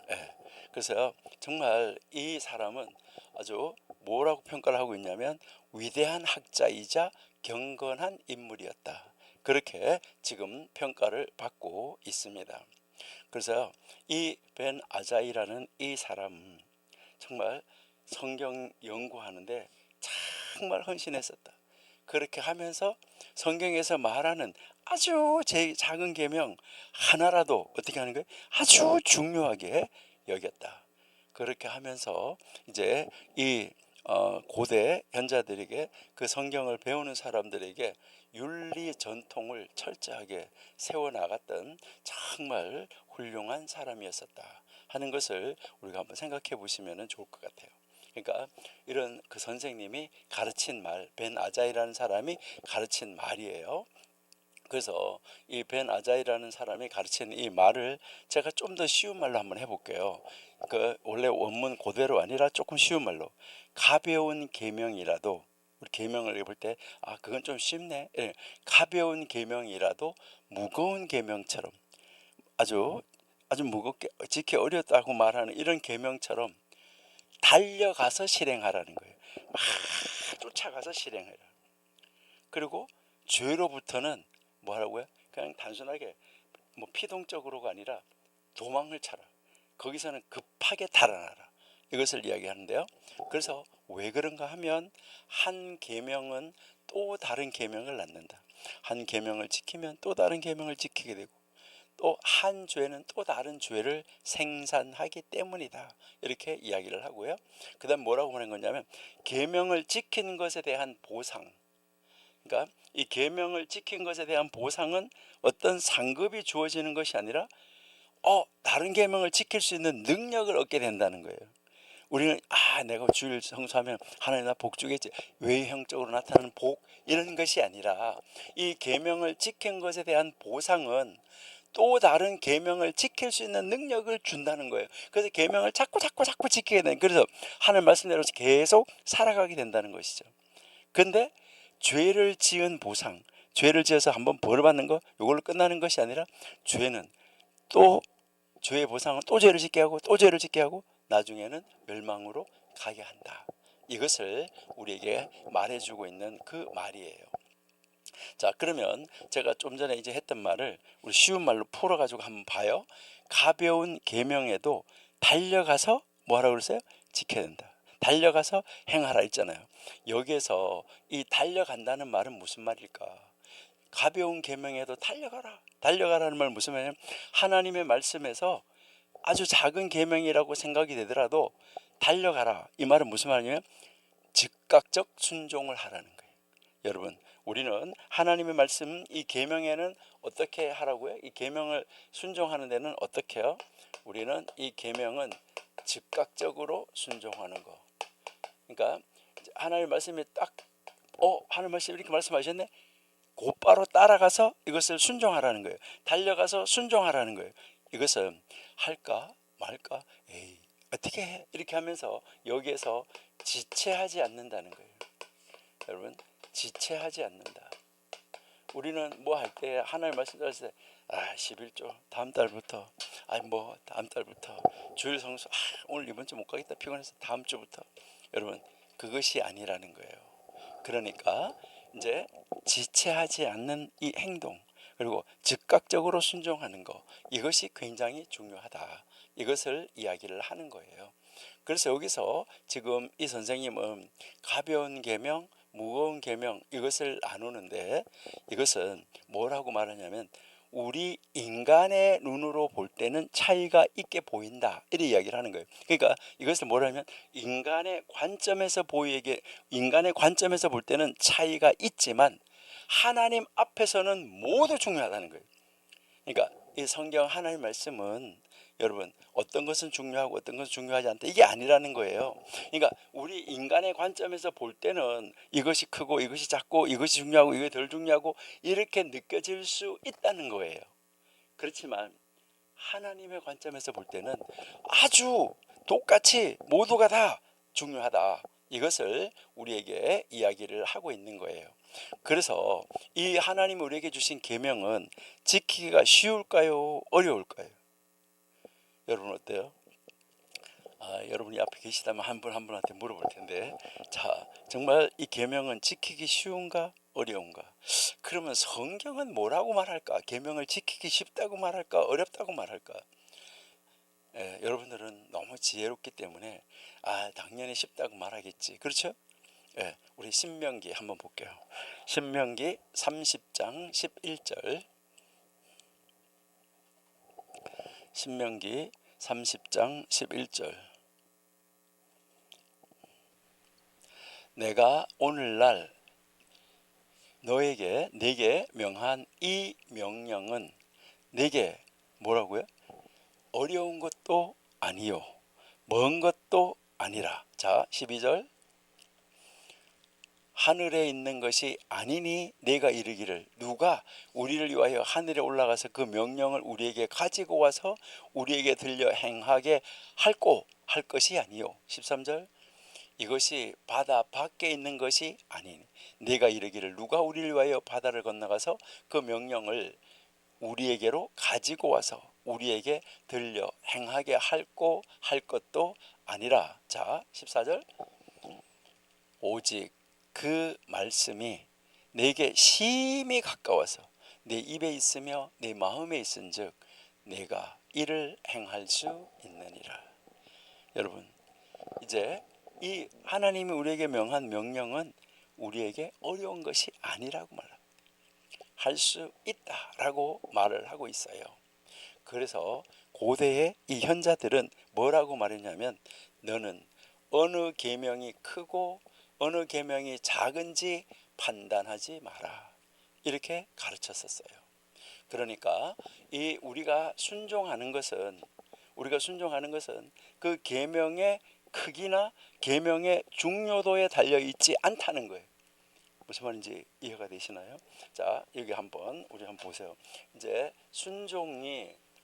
예. 그래서 정말 이 사람은 아주 뭐라고 평가를 하고 있냐면 위대한 학자이자 경건한 인물이었다. 그렇게 지금 평가를 받고 있습니다. 그래서 이 벤 아자이라는 이 사람, 정말 성경 연구하는데 정말 헌신했었다. 그렇게 하면서 성경에서 말하는 아주 제 작은 계명 하나라도 어떻게 하는 거예요? 아주 중요하게 여겼다. 그렇게 하면서 이제 이 고대 현자들에게, 그 성경을 배우는 사람들에게 윤리 전통을 철저하게 세워나갔던 정말 훌륭한 사람이었었다 하는 것을 우리가 한번 생각해 보시면 좋을 것 같아요. 그러니까 이런 그 선생님이 가르친 말, 벤 아자이라는 사람이 가르친 말이에요. 그래서 이 벤 아자이라는 사람이 가르치는 이 말을 제가 좀 더 쉬운 말로 한번 해볼게요. 원래 원문 그대로 아니라 조금 쉬운 말로, 가벼운 계명이라도, 우리 계명을 읽을 때 그건 좀 쉽네. 예, 가벼운 계명이라도 무거운 계명처럼, 아주 무겁게 지키 어렵다고 말하는 이런 계명처럼 달려가서 실행하라는 거예요. 막 쫓아가서 실행해라. 그리고 죄로부터는 뭐 하라고요? 그냥 단순하게 피동적으로가 아니라 도망을 차라. 거기서는 급하게 달아나라. 이것을 이야기하는데요. 그래서 왜 그런가 하면 한 계명은 또 다른 계명을 낳는다. 한 계명을 지키면 또 다른 계명을 지키게 되고, 또 한 죄는 또 다른 죄를 생산하기 때문이다. 이렇게 이야기를 하고요. 그 다음 뭐라고 보낸 거냐면, 계명을 지키는 것에 대한 보상, 그러니까 이 계명을 지킨 것에 대한 보상은 어떤 상급이 주어지는 것이 아니라 다른 계명을 지킬 수 있는 능력을 얻게 된다는 거예요. 우리는 내가 주일 성수하면 하나님 나 복 주겠지, 외형적으로 나타나는 복, 이런 것이 아니라 이 계명을 지킨 것에 대한 보상은 또 다른 계명을 지킬 수 있는 능력을 준다는 거예요. 그래서 계명을 자꾸 지키게 되는, 그래서 하나님 말씀대로 계속 살아가게 된다는 것이죠. 근데 죄를 지은 보상, 죄를 지어서 한번 벌을 받는 거, 이걸로 끝나는 것이 아니라 죄는 또 죄의 보상은 또 죄를 짓게 하고 또 죄를 짓게 하고 나중에는 멸망으로 가게 한다. 이것을 우리에게 말해주고 있는 그 말이에요. 자, 그러면 제가 좀 전에 이제 했던 말을 우리 쉬운 말로 풀어가지고 한번 봐요. 가벼운 계명에도 달려가서 뭐하라고 그랬어요? 지켜야 된다. 달려가서 행하라 했잖아요. 여기에서 이 달려간다는 말은 무슨 말일까? 가벼운 계명에도 달려가라. 달려가라는 말 무슨 말이냐면 하나님의 말씀에서 아주 작은 계명이라고 생각이 되더라도 달려가라. 이 말은 무슨 말이냐면 즉각적 순종을 하라는 거예요. 여러분, 우리는 하나님의 말씀 이 계명에는 어떻게 하라고요? 이 계명을 순종하는 데는 어떻게 해요? 우리는 이 계명은 즉각적으로 순종하는 거. 그러니까 하나님의 말씀이 딱 하나님 말씀 이렇게 말씀하셨네. 곧바로 따라가서 이것을 순종하라는 거예요. 달려가서 순종하라는 거예요. 이것은 할까 말까? 에이, 어떻게 해? 이렇게 하면서 여기에서 지체하지 않는다는 거예요. 여러분, 지체하지 않는다. 우리는 뭐 할 때 하나님 말씀 들었을 때 11조 다음 달부터 다음 달부터 주일 성수 오늘 이번 주 못 가겠다 피곤해서 다음 주부터. 여러분, 그것이 아니라는 거예요. 그러니까 이제 지체하지 않는 이 행동, 그리고 즉각적으로 순종하는 거, 이것이 굉장히 중요하다. 이것을 이야기를 하는 거예요. 그래서 여기서 지금 이 선생님은 가벼운 계명, 무거운 계명 이것을 나누는데, 이것은 뭐라고 말하냐면 우리 인간의 눈으로 볼 때는 차이가 있게 보인다, 이렇게 이야기를 하는 거예요. 그러니까 이것을 뭐라면 인간의 관점에서 볼 때는 차이가 있지만 하나님 앞에서는 모두 중요하다는 거예요. 그러니까 이 성경 하나님 말씀은 여러분 어떤 것은 중요하고 어떤 것은 중요하지 않다, 이게 아니라는 거예요. 그러니까 우리 인간의 관점에서 볼 때는 이것이 크고 이것이 작고 이것이 중요하고 이게 덜 중요하고 이렇게 느껴질 수 있다는 거예요. 그렇지만 하나님의 관점에서 볼 때는 아주 똑같이 모두가 다 중요하다, 이것을 우리에게 이야기를 하고 있는 거예요. 그래서 이 하나님 우리에게 주신 계명은 지키기가 쉬울까요? 어려울까요? 여러분 어때요? 여러분이 앞에 계시다면 한 분 한 분한테 물어볼 텐데, 자, 정말 이 계명은 지키기 쉬운가 어려운가? 그러면 성경은 뭐라고 말할까? 계명을 지키기 쉽다고 말할까 어렵다고 말할까? 여러분들은 너무 지혜롭기 때문에 당연히 쉽다고 말하겠지, 그렇죠? 우리 신명기 한번 볼게요. 신명기 30장 11절. 신명기 30장 11절. 내가 오늘날 내게 명한 이 명령은 내게 뭐라고요? 어려운 것도 아니요 먼 것도 아니라. 자, 12절. 하늘에 있는 것이 아니니 내가 이르기를 누가 우리를 위하여 하늘에 올라가서 그 명령을 우리에게 가지고 와서 우리에게 들려 행하게 할 것이 아니요. 13절. 이것이 바다 밖에 있는 것이 아니니 내가 이르기를 누가 우리를 위하여 바다를 건너가서 그 명령을 우리에게로 가지고 와서 우리에게 들려 행하게 할 것도 아니라. 자, 14절. 오직 그 말씀이 내게 심히 가까워서 내 입에 있으며 내 마음에 있은즉 내가 이를 행할 수 있느니라. 여러분, 이제 이 하나님이 우리에게 명한 명령은 우리에게 어려운 것이 아니라고 할 수 있다라고 말을 하고 있어요. 그래서 고대의 이 현자들은 뭐라고 말했냐면 너는 어느 계명이 크고 어느 계명이 작은지 판단하지 마라, 이렇게 가르쳤었어요. 그러니까 이 우리가 순종하는 것은 그 계명의 크기나 계명의 중요도에 달려 있지 않다는 거예요. 무슨 말인지 이해가 되시나요? 자, 여기 우리 한번 보세요. 이제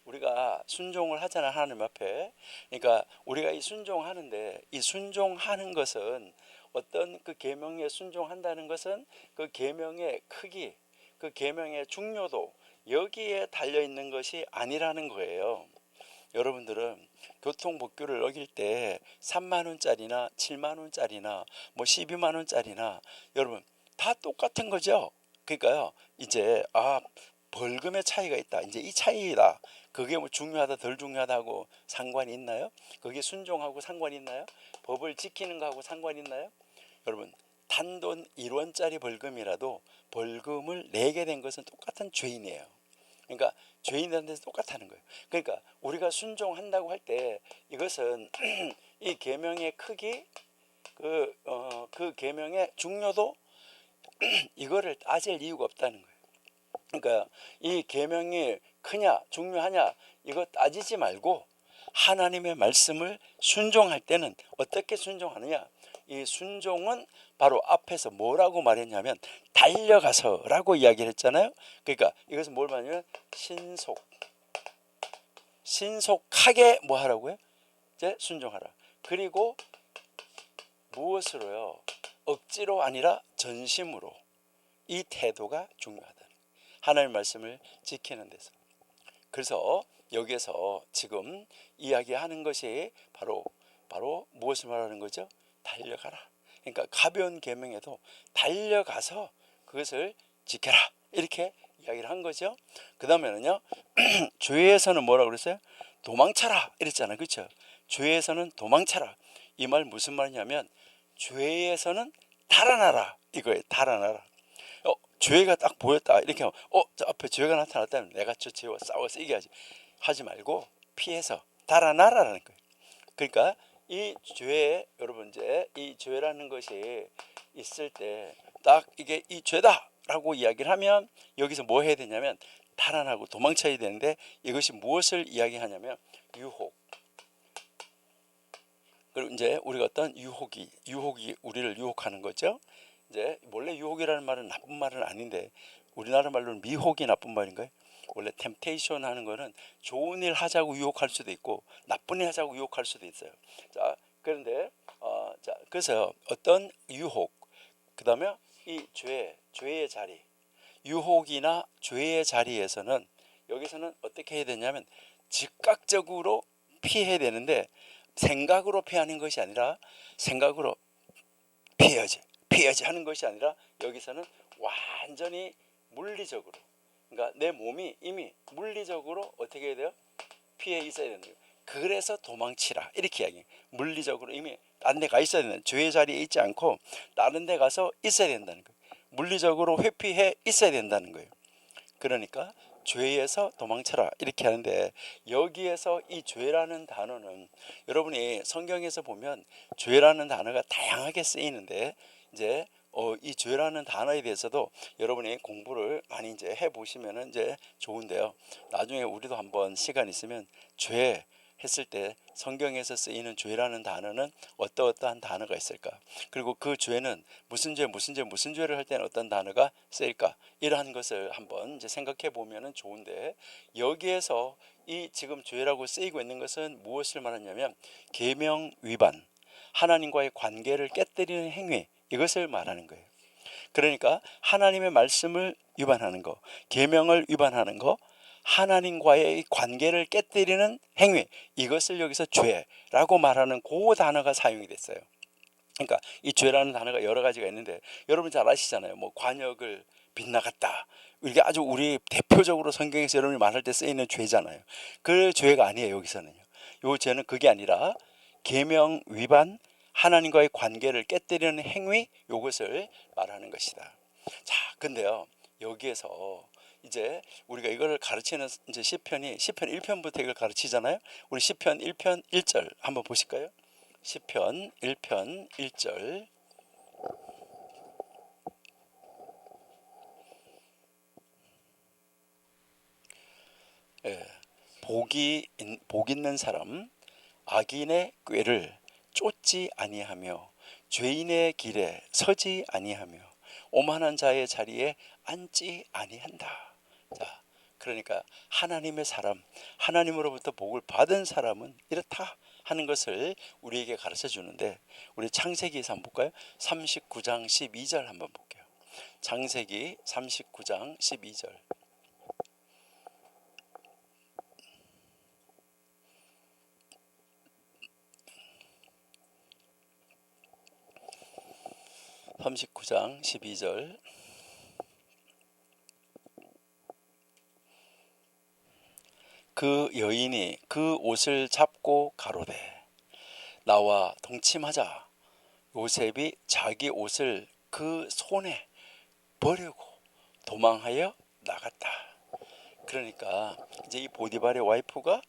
우리가 순종을 하잖아, 하나님 앞에. 그러니까 우리가 이 순종하는데, 이 순종하는 것은 어떤 그 계명에 순종한다는 것은 그 계명의 크기, 그 계명의 중요도, 여기에 달려 있는 것이 아니라는 거예요. 여러분들은 교통법규를 어길 때 3만 원짜리나 7만 원짜리나 뭐 12만 원짜리나 여러분 다 똑같은 거죠. 그러니까요 이제 벌금의 차이가 있다, 이제 이 차이다, 그게 뭐 중요하다 덜 중요하다고 상관이 있나요? 그게 순종하고 상관이 있나요? 법을 지키는 거하고 상관이 있나요? 여러분 단돈 1원짜리 벌금이라도 벌금을 내게 된 것은 똑같은 죄인이에요. 그러니까 죄인들한테서 똑같다는 거예요. 그러니까 우리가 순종한다고 할 때 이것은 이 계명의 크기, 그 계명의 중요도 이거를 따질 이유가 없다는 거예요. 그러니까 이 계명이 크냐 중요하냐 이거 따지지 말고 하나님의 말씀을 순종할 때는 어떻게 순종하느냐, 이 순종은 바로 앞에서 뭐라고 말했냐면 달려가서라고 이야기를 했잖아요. 그러니까 이것은 뭘 말하냐면 신속하게 뭐 하라고요? 이제 순종하라. 그리고 무엇으로요? 억지로 아니라 전심으로. 이 태도가 중요하다. 하나님의 말씀을 지키는 데서. 그래서 여기에서 지금 이야기하는 것이 바로 무엇을 말하는 거죠? 달려가라. 그러니까 가벼운 계명에도 달려가서 그것을 지켜라, 이렇게 이야기를 한 거죠. 그 다음에는요 죄에서는 뭐라고 그랬어요? 도망쳐라 이랬잖아요. 그렇죠? 죄에서는 도망쳐라. 이 말 무슨 말이냐면 죄에서는 달아나라 이거예요. 달아나라. 죄가 딱 보였다 이렇게 하면 저 앞에 죄가 나타났다면 내가 저 죄와 싸워서 이겨야지 하지 말고 피해서 달아나라는 거예요. 그러니까 이 죄, 여러분 이제 이 죄라는 것이 있을 때 딱 이게 이 죄다라고 이야기를 하면 여기서 뭐 해야 되냐면 달아나고 도망쳐야 되는데 이것이 무엇을 이야기하냐면 유혹. 그리고 이제 우리가 어떤 유혹이 우리를 유혹하는 거죠. 이제 원래 유혹이라는 말은 나쁜 말은 아닌데 우리나라 말로는 미혹이 나쁜 말인가요? 원래 템테이션 하는 거는 좋은 일 하자고 유혹할 수도 있고 나쁜 일 하자고 유혹할 수도 있어요. 자, 그런데 그래서 어떤 유혹, 그다음에 이 죄의 자리, 유혹이나 죄의 자리에서는 여기서는 어떻게 해야 되냐면 즉각적으로 피해야 되는데 생각으로 피하는 것이 아니라 생각으로 피해야지 하는 것이 아니라 여기서는 완전히 물리적으로, 그러니까 내 몸이 이미 물리적으로 어떻게 해야 돼요? 피해 있어야 되는 거예요. 그래서 도망치라 이렇게 이야기해요. 물리적으로 이미 다른 데 가 있어야 된다. 죄의 자리에 있지 않고 다른 데 가서 있어야 된다는 거예요. 물리적으로 회피해 있어야 된다는 거예요. 그러니까 죄에서 도망쳐라 이렇게 하는데 여기에서 이 죄라는 단어는 여러분이 성경에서 보면 죄라는 단어가 다양하게 쓰이는데 이제 이 죄라는 단어에 대해서도 여러분이 공부를 많이 이제 해 보시면은 이제 좋은데요. 나중에 우리도 한번 시간 있으면 죄 했을 때 성경에서 쓰이는 죄라는 단어는 어떠한 단어가 있을까? 그리고 그 죄는 무슨 죄를 할 때는 어떤 단어가 쓰일까? 이러한 것을 한번 이제 생각해 보면은 좋은데 여기에서 이 지금 죄라고 쓰이고 있는 것은 무엇을 말하냐면 계명 위반, 하나님과의 관계를 깨뜨리는 행위, 이것을 말하는 거예요. 그러니까 하나님의 말씀을 위반하는 거, 계명을 위반하는 거, 하나님과의 관계를 깨뜨리는 행위, 이것을 여기서 죄라고 말하는 그 단어가 사용이 됐어요. 그러니까 이 죄라는 단어가 여러 가지가 있는데 여러분 잘 아시잖아요. 뭐 관역을 빗나갔다, 이게 아주 우리 대표적으로 성경에서 여러분이 말할 때 쓰이는 죄잖아요. 그 죄가 아니에요. 여기서는요, 요 죄는 그게 아니라 계명 위반, 하나님과의 관계를 깨뜨리는 행위, 요것을 말하는 것이다. 자, 근데요 여기에서 이제 우리가 이걸 가르치는 이제 시편 1편부터 이걸 가르치잖아요. 우리 시편 1편 1절 한번 보실까요? 시편 1편 1절. 예, 복 있는 사람 악인의 꾀를 쫓지 아니하며 죄인의 길에 서지 아니하며 오만한 자의 자리에 앉지 아니한다. 자, 그러니까 하나님의 사람, 하나님으로부터 복을 받은 사람은 이렇다 하는 것을 우리에게 가르쳐 주는데 우리 창세기에서 한번 볼까요? 39장 12절 한번 볼게요. 창세기 39장 12절. 39장 12절. 그 여인이 그 옷을 잡고 가로되 나와 동침하자. 요셉이 자기 옷을 그 손에 버리고 도망하여 나갔다. 그러니까 이제 이 보디발의 와이프가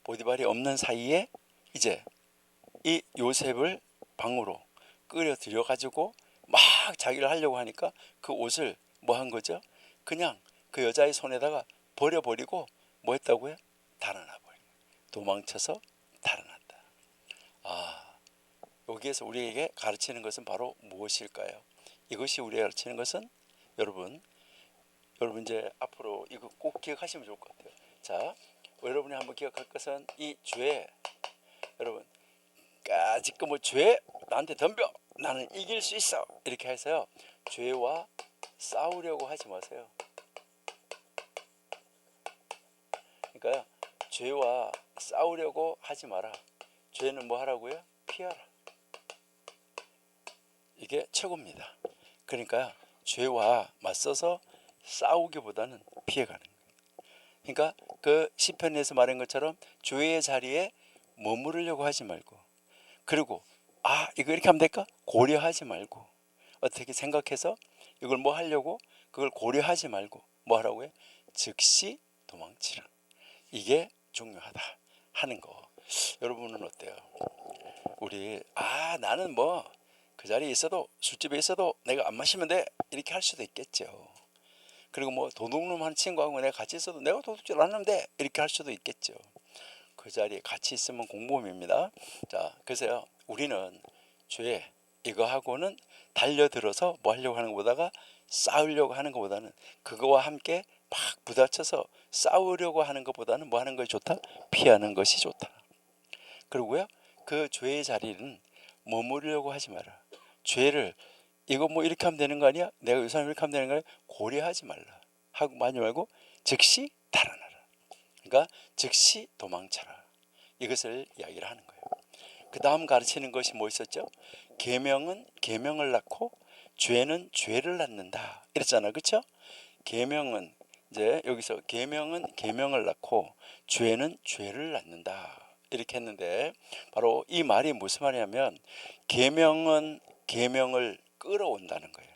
보디발이 없는 사이에 이제 이 요셉을 방으로 끌어 들여 가지고 막 자기를 하려고 하니까 그 옷을 뭐 한 거죠? 그냥 그 여자의 손에다가 버려버리고 뭐 했다고요? 달아나 버린, 도망쳐서 달아났다. 아, 여기에서 우리에게 가르치는 것은 바로 무엇일까요? 이것이 우리에게 가르치는 것은 여러분 이제 앞으로 이거 꼭 기억하시면 좋을 것 같아요. 자, 여러분이 한번 기억할 것은 이 죄, 여러분 까짓거 뭐 죄 나한테 덤벼 나는 이길 수 있어 이렇게 해서요 죄와 싸우려고 하지 마세요. 그러니까 죄와 싸우려고 하지 마라. 죄는 뭐 하라고요? 피하라. 이게 최고입니다. 그러니까 죄와 맞서서 싸우기보다는 피해가는 거예요. 그러니까 그 시편에서 말한 것처럼 죄의 자리에 머무르려고 하지 말고, 그리고 이거 이렇게 하면 될까? 고려하지 말고, 어떻게 생각해서 이걸 뭐 하려고 그걸 고려하지 말고 뭐 하라고요? 즉시 도망치라. 이게 중요하다 하는 거. 여러분은 어때요? 우리 나는 뭐 그 자리에 있어도 술집에 있어도 내가 안 마시면 돼 이렇게 할 수도 있겠죠. 그리고 뭐 도둑놈 한 친구하고 내가 같이 있어도 내가 도둑질 안 하면 돼 이렇게 할 수도 있겠죠. 그 자리에 같이 있으면 공범입니다. 자, 그래서요 우리는 죄 이거하고는 달려들어서 뭐 하려고 하는 것보다가 싸우려고 하는 것보다는, 그거와 함께 막 부딪혀서 싸우려고 하는 것보다는 뭐 하는 것이 좋다? 피하는 것이 좋다. 그리고요 그 죄의 자리는 머무르려고 하지 마라. 죄를 이거 뭐 이렇게 하면 되는 거 아니야? 내가 이 사람 이렇게 하면 되는 거 아니야? 고려하지 말라 하고 마지 말고 즉시 달아나라. 그러니까 즉시 도망쳐라. 이것을 이야기를 하는 거예요. 그 다음 가르치는 것이 뭐 있었죠? 계명은 계명을 낳고 죄는 죄를 낳는다 이랬잖아, 그렇죠? 계명은 이제 여기서 계명은 계명을 낳고 죄는 죄를 낳는다 이렇게 했는데, 바로 이 말이 무슨 말이냐면 계명은 계명을 끌어온다는 거예요.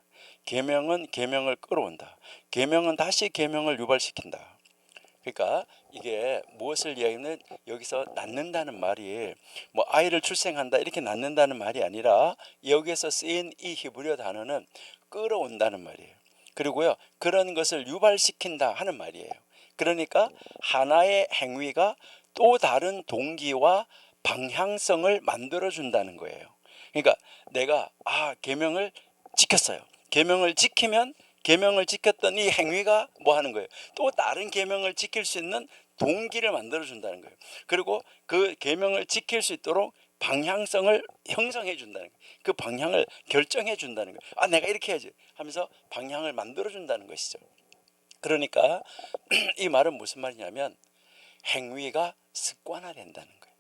계명은 계명을 끌어온다. 계명은 다시 계명을 유발시킨다. 그러니까 이게 무엇을 이야기하면 여기서 낳는다는 말이 뭐 아이를 출생한다 이렇게 낳는다는 말이 아니라 여기에서 쓰인 이 히브리어 단어는 끌어온다는 말이에요. 그리고요 그런 것을 유발시킨다 하는 말이에요. 그러니까 하나의 행위가 또 다른 동기와 방향성을 만들어준다는 거예요. 그러니까 내가 계명을 지켰어요. 계명을 지키면 계명을 지켰던 이 행위가 뭐 하는 거예요? 또 다른 계명을 지킬 수 있는 동기를 만들어 준다는 거예요. 그리고 그 계명을 지킬 수 있도록 방향성을 형성해 준다는 거예요. 그 방향을 결정해 준다는 거예요. 내가 이렇게 해야지 하면서 방향을 만들어 준다는 것이죠. 그러니까 이 말은 무슨 말이냐면 행위가 습관화된다는 거예요.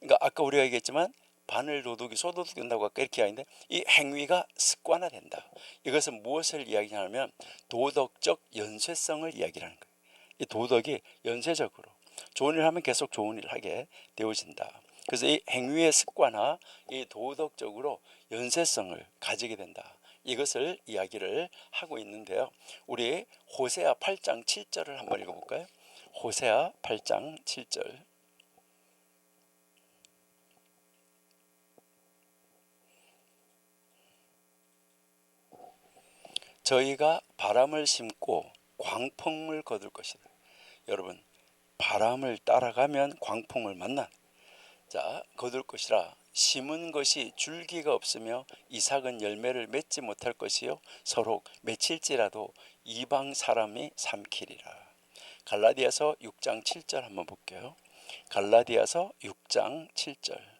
그러니까 아까 우리가 얘기했지만 바늘 도둑이 소도둑 된다고 아까 이렇게 하는데 이 행위가 습관화된다. 이것은 무엇을 이야기하냐면 도덕적 연쇄성을 이야기하는 거예요. 이 도덕이 연쇄적으로 좋은 일을 하면 계속 좋은 일을 하게 되어진다. 그래서 이 행위의 습관화, 이 도덕적으로 연쇄성을 가지게 된다. 이것을 이야기를 하고 있는데요. 우리 호세아 8장 7절을 한번 읽어볼까요? 호세아 8장 7절. 저희가 바람을 심고 광풍을 거둘 것이다. 여러분, 바람을 따라가면 광풍을 만나. 자, 거둘 것이라. 심은 것이 줄기가 없으며 이삭은 열매를 맺지 못할 것이요 서로 맺힐지라도 이방 사람이 삼키리라. 갈라디아서 6장 7절 한번 볼게요. 갈라디아서 6장 7절.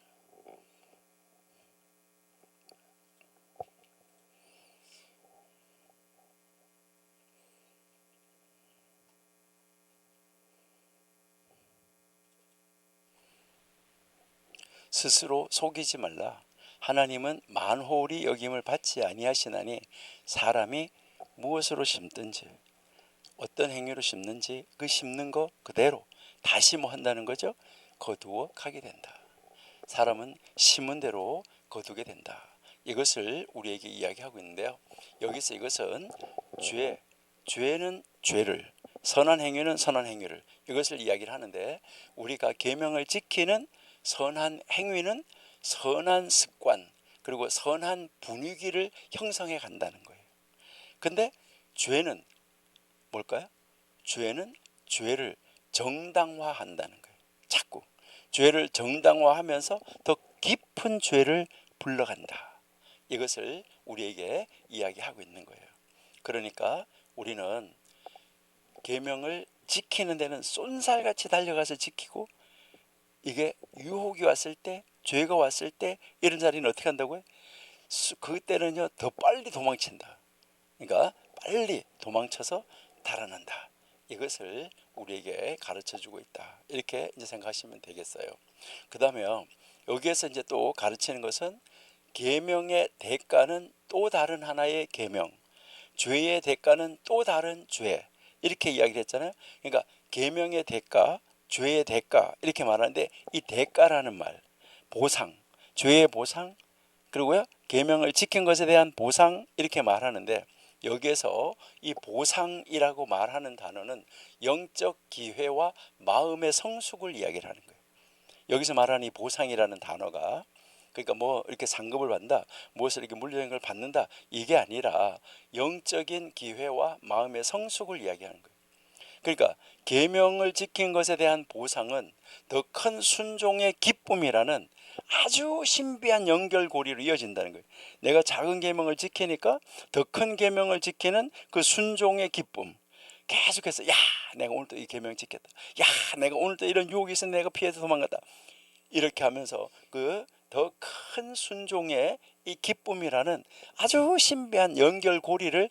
스스로 속이지 말라. 하나님은 만홀이 여김을 받지 아니하시나니 사람이 무엇으로 심든지 어떤 행위로 심는지 그 심는 거 그대로 다시 뭐 한다는 거죠? 거두어 가게 된다. 사람은 심은 대로 거두게 된다. 이것을 우리에게 이야기하고 있는데요. 여기서 이것은 죄는 죄를, 선한 행위는 선한 행위를, 이것을 이야기를 하는데, 우리가 계명을 지키는 선한 행위는 선한 습관 그리고 선한 분위기를 형성해 간다는 거예요. 근데 죄는 뭘까요? 죄는 죄를 정당화한다는 거예요. 자꾸 죄를 정당화하면서 더 깊은 죄를 불러간다. 이것을 우리에게 이야기하고 있는 거예요. 그러니까 우리는 계명을 지키는 데는 쏜살같이 달려가서 지키고, 이게 유혹이 왔을 때, 죄가 왔을 때 이런 자리는 어떻게 한다고요? 그때는요 더 빨리 도망친다. 그러니까 빨리 도망쳐서 달아난다. 이것을 우리에게 가르쳐주고 있다. 이렇게 이제 생각하시면 되겠어요. 그 다음에요, 여기에서 이제 또 가르치는 것은 계명의 대가는 또 다른 하나의 계명, 죄의 대가는 또 다른 죄, 이렇게 이야기를 했잖아요. 그러니까 계명의 대가, 죄의 대가 이렇게 말하는데, 이 대가라는 말, 보상, 죄의 보상, 그리고요 계명을 지킨 것에 대한 보상, 이렇게 말하는데, 여기에서 이 보상이라고 말하는 단어는 영적 기회와 마음의 성숙을 이야기를 하는 거예요. 여기서 말하는 이 보상이라는 단어가, 그러니까 뭐 이렇게 상급을 받는다, 무엇을 이렇게 물려주는 걸 받는다, 이게 아니라 영적인 기회와 마음의 성숙을 이야기하는 거예요. 그러니까 계명을 지킨 것에 대한 보상은 더 큰 순종의 기쁨이라는 아주 신비한 연결고리로 이어진다는 거예요. 내가 작은 계명을 지키니까 더 큰 계명을 지키는 그 순종의 기쁨, 계속해서 야 내가 오늘 또 이 계명 지켰다, 야 내가 오늘 또 이런 유혹이 있었는데 내가 피해서 도망갔다, 이렇게 하면서 그 더 큰 순종의 이 기쁨이라는 아주 신비한 연결고리를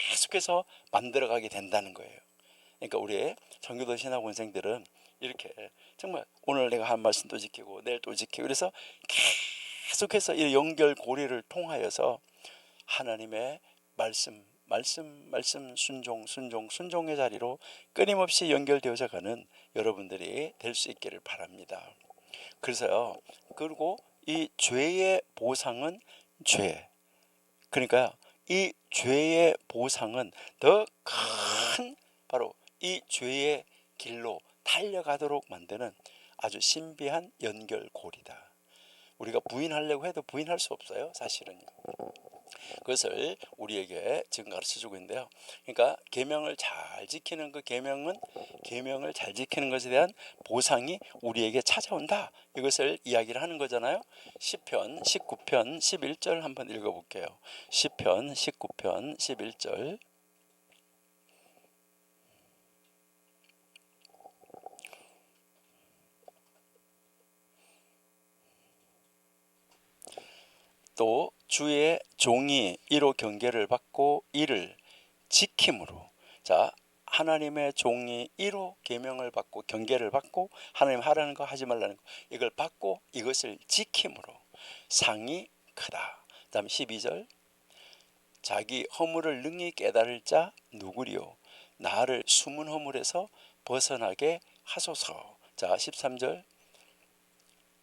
계속해서 만들어가게 된다는 거예요. 그러니까 우리 청교도 신학원생들은 이렇게 정말 오늘 내가 한 말씀도 지키고 내일 또 지키고, 그래서 계속해서 이 연결고리를 통하여서 하나님의 말씀 순종의 자리로 끊임없이 연결되어져 가는 여러분들이 될 수 있기를 바랍니다. 그래서요, 그리고 이 죄의 보상은 죄, 그러니까 이 죄의 보상은 더 큰 바로 이 죄의 길로 달려가도록 만드는 아주 신비한 연결고리다. 우리가 부인하려고 해도 부인할 수 없어요, 사실은. 그것을 우리에게 지금 가르쳐주고 있는데요. 그러니까 계명을 잘 지키는 그 계명을 잘 지키는 것에 대한 보상이 우리에게 찾아온다. 이것을 이야기를 하는 거잖아요. 시편 19편 11절 한번 읽어볼게요. 시편 19편 11절. 또 주의 종이 이로 경계를 받고 이를 지킴으로. 자, 하나님의 종이 이로 계명을 받고 경계를 받고, 하나님 하라는 거 하지 말라는 거 이걸 받고 이것을 지킴으로 상이 크다. 다음 12절. 자기 허물을 능히 깨달을 자 누구리요, 나를 숨은 허물에서 벗어나게 하소서. 자, 13절.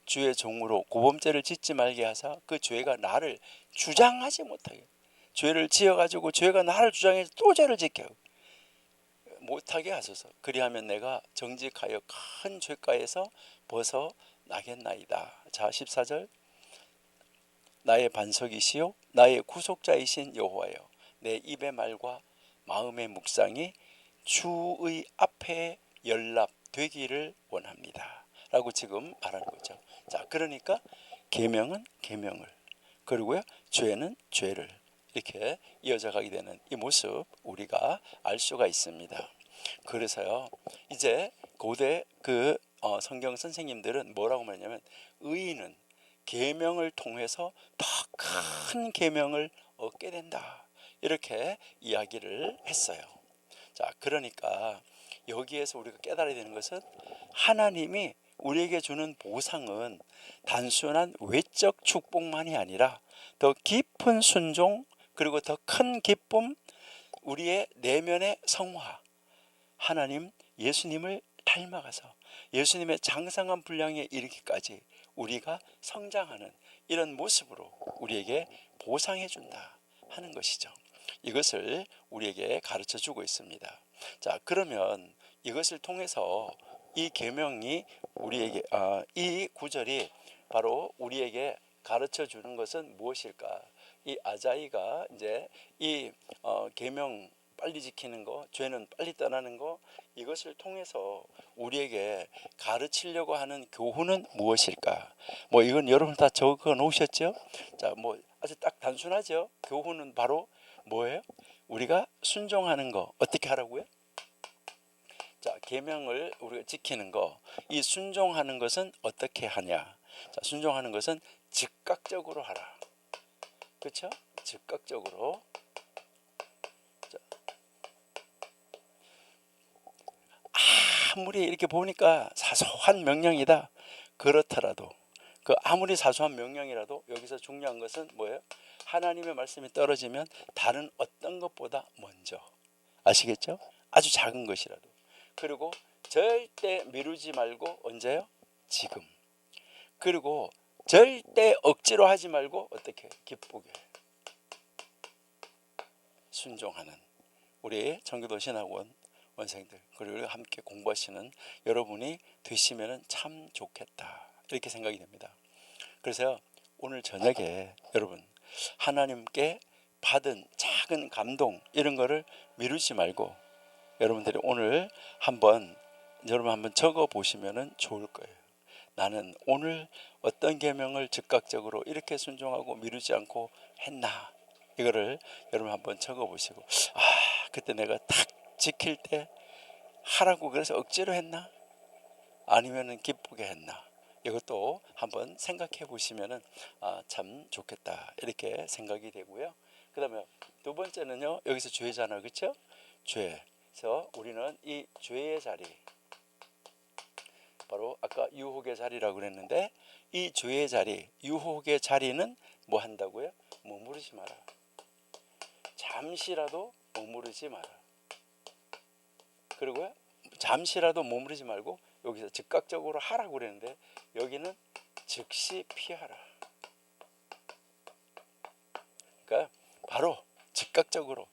주의 종으로 고범죄를 짓지 말게 하사 그 죄가 나를 주장하지 못하게, 죄를 지어가지고 죄가 나를 주장해서 또 죄를 지켜 못하게 하소서. 그리하면 내가 정직하여 큰 죄가에서 벗어나겠나이다. 자, 14절. 나의 반석이시요 나의 구속자이신 여호와여, 내 입의 말과 마음의 묵상이 주의 앞에 연락되기를 원합니다 라고 지금 말하는 거죠. 자, 그러니까 계명은 계명을, 그리고요 죄는 죄를, 이렇게 이어져 가게 되는 이 모습 우리가 알 수가 있습니다. 그래서요, 이제 고대 성경 선생님들은 뭐라고 말하냐면, 의인은 계명을 통해서 더 큰 계명을 얻게 된다, 이렇게 이야기를 했어요. 자, 그러니까 여기에서 우리가 깨달아야 되는 것은 하나님이 우리에게 주는 보상은 단순한 외적 축복만이 아니라 더 깊은 순종, 그리고 더 큰 기쁨, 우리의 내면의 성화, 하나님 예수님을 닮아가서 예수님의 장성한 분량에 이르기까지 우리가 성장하는 이런 모습으로 우리에게 보상해 준다 하는 것이죠. 이것을 우리에게 가르쳐 주고 있습니다. 자, 그러면 이것을 통해서 이 계명이 우리에게 이 구절이 바로 우리에게 가르쳐 주는 것은 무엇일까? 이 아자이가 이제 이 계명 빨리 지키는 거, 죄는 빨리 떠나는 거, 이것을 통해서 우리에게 가르치려고 하는 교훈은 무엇일까? 뭐 이건 여러분 다 적어 놓으셨죠? 자, 뭐 아주 딱 단순하죠. 교훈은 바로 뭐예요? 우리가 순종하는 거. 어떻게 하라고요? 자, 계명을 우리가 지키는 거. 이 순종하는 것은 어떻게 하냐? 자, 순종하는 것은 즉각적으로 하라. 그렇죠? 즉각적으로. 아무리 이렇게 보니까 사소한 명령이다 그렇더라도, 그 아무리 사소한 명령이라도 여기서 중요한 것은 뭐예요? 하나님의 말씀이 떨어지면 다른 어떤 것보다 먼저, 아시겠죠? 아주 작은 것이라도. 그리고 절대 미루지 말고 언제요? 지금. 그리고 절대 억지로 하지 말고 어떻게 기쁘게 순종하는 우리 청교도 신학원 원생들, 그리고 함께 공부하시는 여러분이 되시면 참 좋겠다 이렇게 생각이 됩니다. 그래서 오늘 저녁에 여러분 하나님께 받은 작은 감동 이런 거를 미루지 말고 여러분들이 오늘 여러분 한번 적어 보시면 좋을 거예요. 나는 오늘 어떤 계명을 즉각적으로 이렇게 순종하고 미루지 않고 했나, 이거를 여러분 한번 적어 보시고, 그때 내가 딱 지킬 때 하라고 그래서 억지로 했나? 아니면은 기쁘게 했나? 이것도 한번 생각해 보시면은 참 좋겠다 이렇게 생각이 되고요. 그 다음에 두 번째는요, 여기서 죄잖아, 그렇죠? 죄. 그래서 우리는 이 죄의 자리, 바로 아까 유혹의 자리라고 그랬는데, 이 죄의 자리, 유혹의 자리는 뭐 한다고요? 머무르지 마라. 잠시라도 머무르지 마라. 그리고요, 잠시라도 머무르지 말고 여기서 즉각적으로 하라고 그랬는데 여기는 즉시 피하라. 그러니까 바로 즉각적으로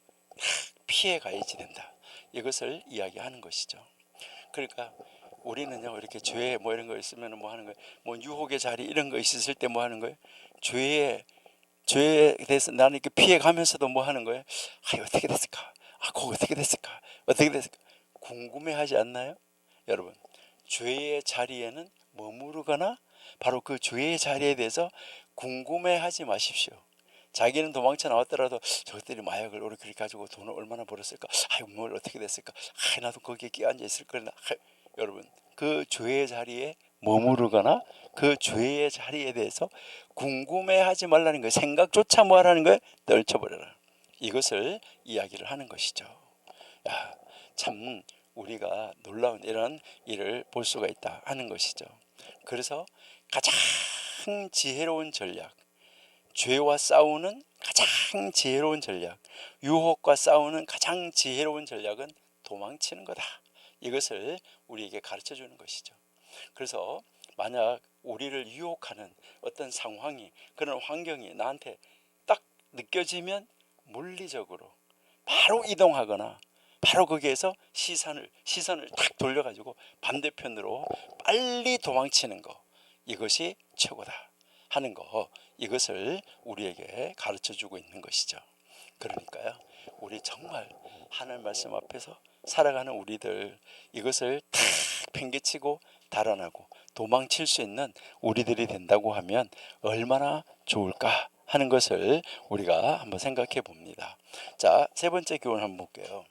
피해 가야지 된다. 이것을 이야기하는 것이죠. 그러니까 우리는요, 이렇게 죄 뭐 이런 거 있으면 뭐 하는 거예요? 뭐 유혹의 자리 이런 거 있었을 때 뭐 하는 거예요? 죄에 대해서 나는 이렇게 피해 가면서도 뭐 하는 거예요? 어떻게 됐을까? 그거 어떻게 됐을까? 어떻게 됐을까? 궁금해하지 않나요? 여러분, 죄의 자리에는 머무르거나 바로 그 죄의 자리에 대해서 궁금해하지 마십시오. 자기는 도망쳐 나왔더라도 저것들이 마약을 그렇게 가지고 돈을 얼마나 벌었을까? 뭘 어떻게 됐을까? 나도 거기에 끼어앉아 있을 거나. 여러분, 그 죄의 자리에 머무르거나 그 죄의 자리에 대해서 궁금해하지 말라는 거예요. 생각조차 뭐 하라는 거예요? 떨쳐버려라. 이것을 이야기를 하는 것이죠. 야, 참 우리가 놀라운 이런 일을 볼 수가 있다 하는 것이죠. 그래서 가장 지혜로운 전략, 죄와 싸우는 가장 지혜로운 전략, 유혹과 싸우는 가장 지혜로운 전략은 도망치는 거다. 이것을 우리에게 가르쳐 주는 것이죠. 그래서 만약 우리를 유혹하는 어떤 상황이, 그런 환경이 나한테 딱 느껴지면 물리적으로 바로 이동하거나 바로 거기에서 시선을 탁 돌려가지고 반대편으로 빨리 도망치는 거, 이것이 최고다 하는 거, 이것을 우리에게 가르쳐 주고 있는 것이죠. 그러니까요, 우리 정말 하나님 말씀 앞에서 살아가는 우리들, 이것을 탁 팽개치고 달아나고 도망칠 수 있는 우리들이 된다고 하면 얼마나 좋을까 하는 것을 우리가 한번 생각해 봅니다. 자, 세 번째 교훈 한번 볼게요.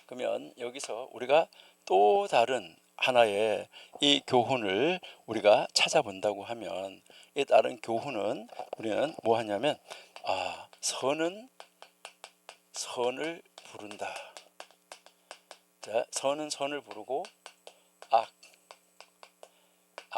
그러면 여기서 우리가 또 다른 하나의 이 교훈을 우리가 찾아본다고 하면, 이 다른 교훈은 우리는 뭐 하냐면 선은 선을 부른다. 자, 선은 선을 부르고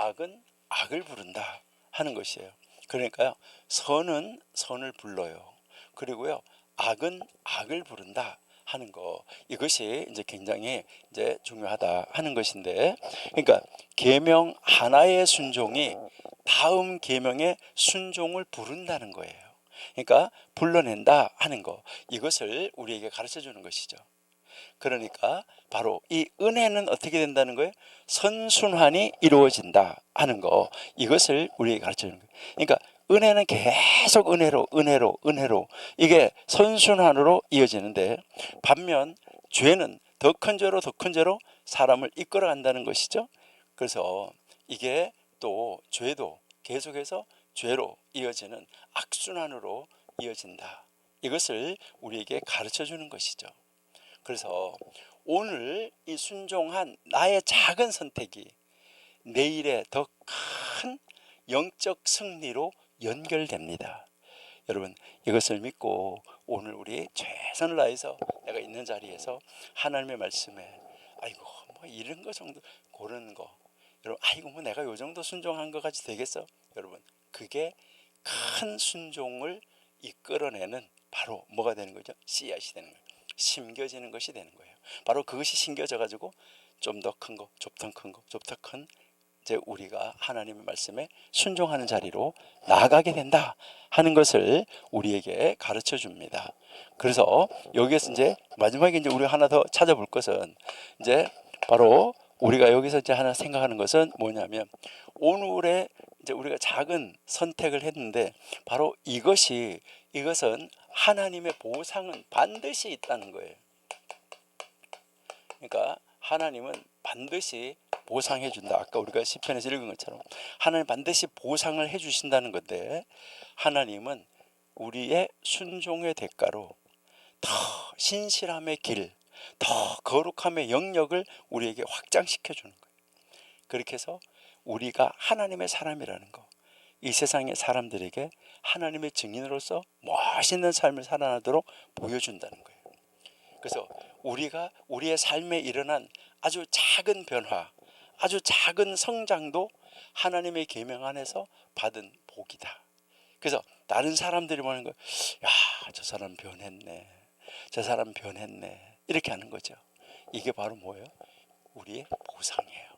악은 악을 부른다 하는 것이에요. 그러니까요, 선은 선을 불러요. 그리고요, 악은 악을 부른다 하는 거, 이것이 이제 굉장히 이제 중요하다 하는 것인데, 그러니까 계명 하나의 순종이 다음 계명의 순종을 부른다는 거예요. 그러니까 불러낸다 하는 거, 이것을 우리에게 가르쳐 주는 것이죠. 그러니까 바로 이 은혜는 어떻게 된다는 거예요? 선순환이 이루어진다 하는 거, 이것을 우리에게 가르쳐 주는 거예요. 그러니까 은혜는 계속 은혜로 은혜로 은혜로, 이게 선순환으로 이어지는데, 반면 죄는 더 큰 죄로 더 큰 죄로 사람을 이끌어 간다는 것이죠. 그래서 이게 또 죄도 계속해서 죄로 이어지는 악순환으로 이어진다, 이것을 우리에게 가르쳐 주는 것이죠. 그래서 오늘 이 순종한 나의 작은 선택이 내일의 더 큰 영적 승리로 연결됩니다. 여러분, 이것을 믿고 오늘 우리 최선을 다해서 내가 있는 자리에서 하나님의 말씀에 아이고 뭐 이런 거 정도 고르는 거, 여러분 아이고 뭐 내가 요 정도 순종한 거 가지고 되겠어? 여러분, 그게 큰 순종을 이끌어내는 바로 뭐가 되는 거죠? 씨앗이 되는 거예요. 심겨지는 것이 되는 거예요. 바로 그것이 심겨져 가지고 좀 더 큰 거, 좀 더 큰 거, 좀 더 큰 이제 우리가 하나님의 말씀에 순종하는 자리로 나아가게 된다 하는 것을 우리에게 가르쳐 줍니다. 그래서 여기에서 이제 마지막에 이제 우리가 하나 더 찾아볼 것은, 이제 바로 우리가 여기서 이제 하나 생각하는 것은 뭐냐면, 오늘의 이제 우리가 작은 선택을 했는데 바로 이것은 하나님의 보상은 반드시 있다는 거예요. 그러니까 하나님은 반드시 보상해 준다. 아까 우리가 시편에서 읽은 것처럼 하나님 반드시 보상을 해 주신다는 건데, 하나님은 우리의 순종의 대가로 더 신실함의 길, 더 거룩함의 영역을 우리에게 확장시켜 주는 거예요. 그렇게 해서 우리가 하나님의 사람이라는 거, 이 세상의 사람들에게 하나님의 증인으로서 멋있는 삶을 살아나도록 보여준다는 거예요. 그래서 우리가 우리의 삶에 일어난 아주 작은 변화, 아주 작은 성장도 하나님의 계명 안에서 받은 복이다. 그래서 다른 사람들이 보는 거, 야, 저 사람 변했네, 저 사람 변했네, 이렇게 하는 거죠. 이게 바로 뭐예요? 우리의 보상이에요.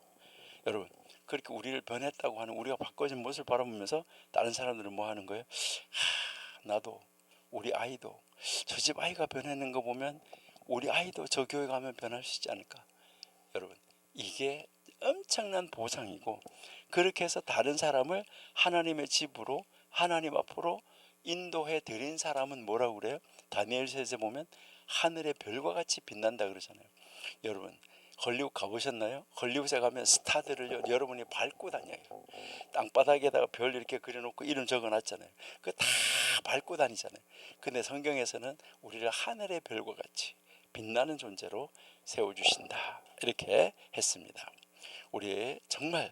여러분, 그렇게 우리를 변했다고 하는, 우리가 바꿔진 모습을 바라보면서 다른 사람들은 뭐 하는 거예요? 나도, 우리 아이도, 저 집 아이가 변했는 거 보면 우리 아이도 저 교회 가면 변할 수 있지 않을까? 여러분, 이게 엄청난 보상이고, 그렇게 해서 다른 사람을 하나님의 집으로, 하나님 앞으로 인도해 드린 사람은 뭐라고 그래요? 다니엘서에 보면 하늘의 별과 같이 빛난다 그러잖아요. 여러분, 헐리우드 가보셨나요? 헐리우드에 가면 스타들을 여러분이 밟고 다녀요. 땅바닥에다가 별 이렇게 그려놓고 이름 적어놨잖아요. 그거 다 밟고 다니잖아요. 근데 성경에서는 우리를 하늘의 별과 같이 빛나는 존재로 세워주신다, 이렇게 했습니다. 우리 정말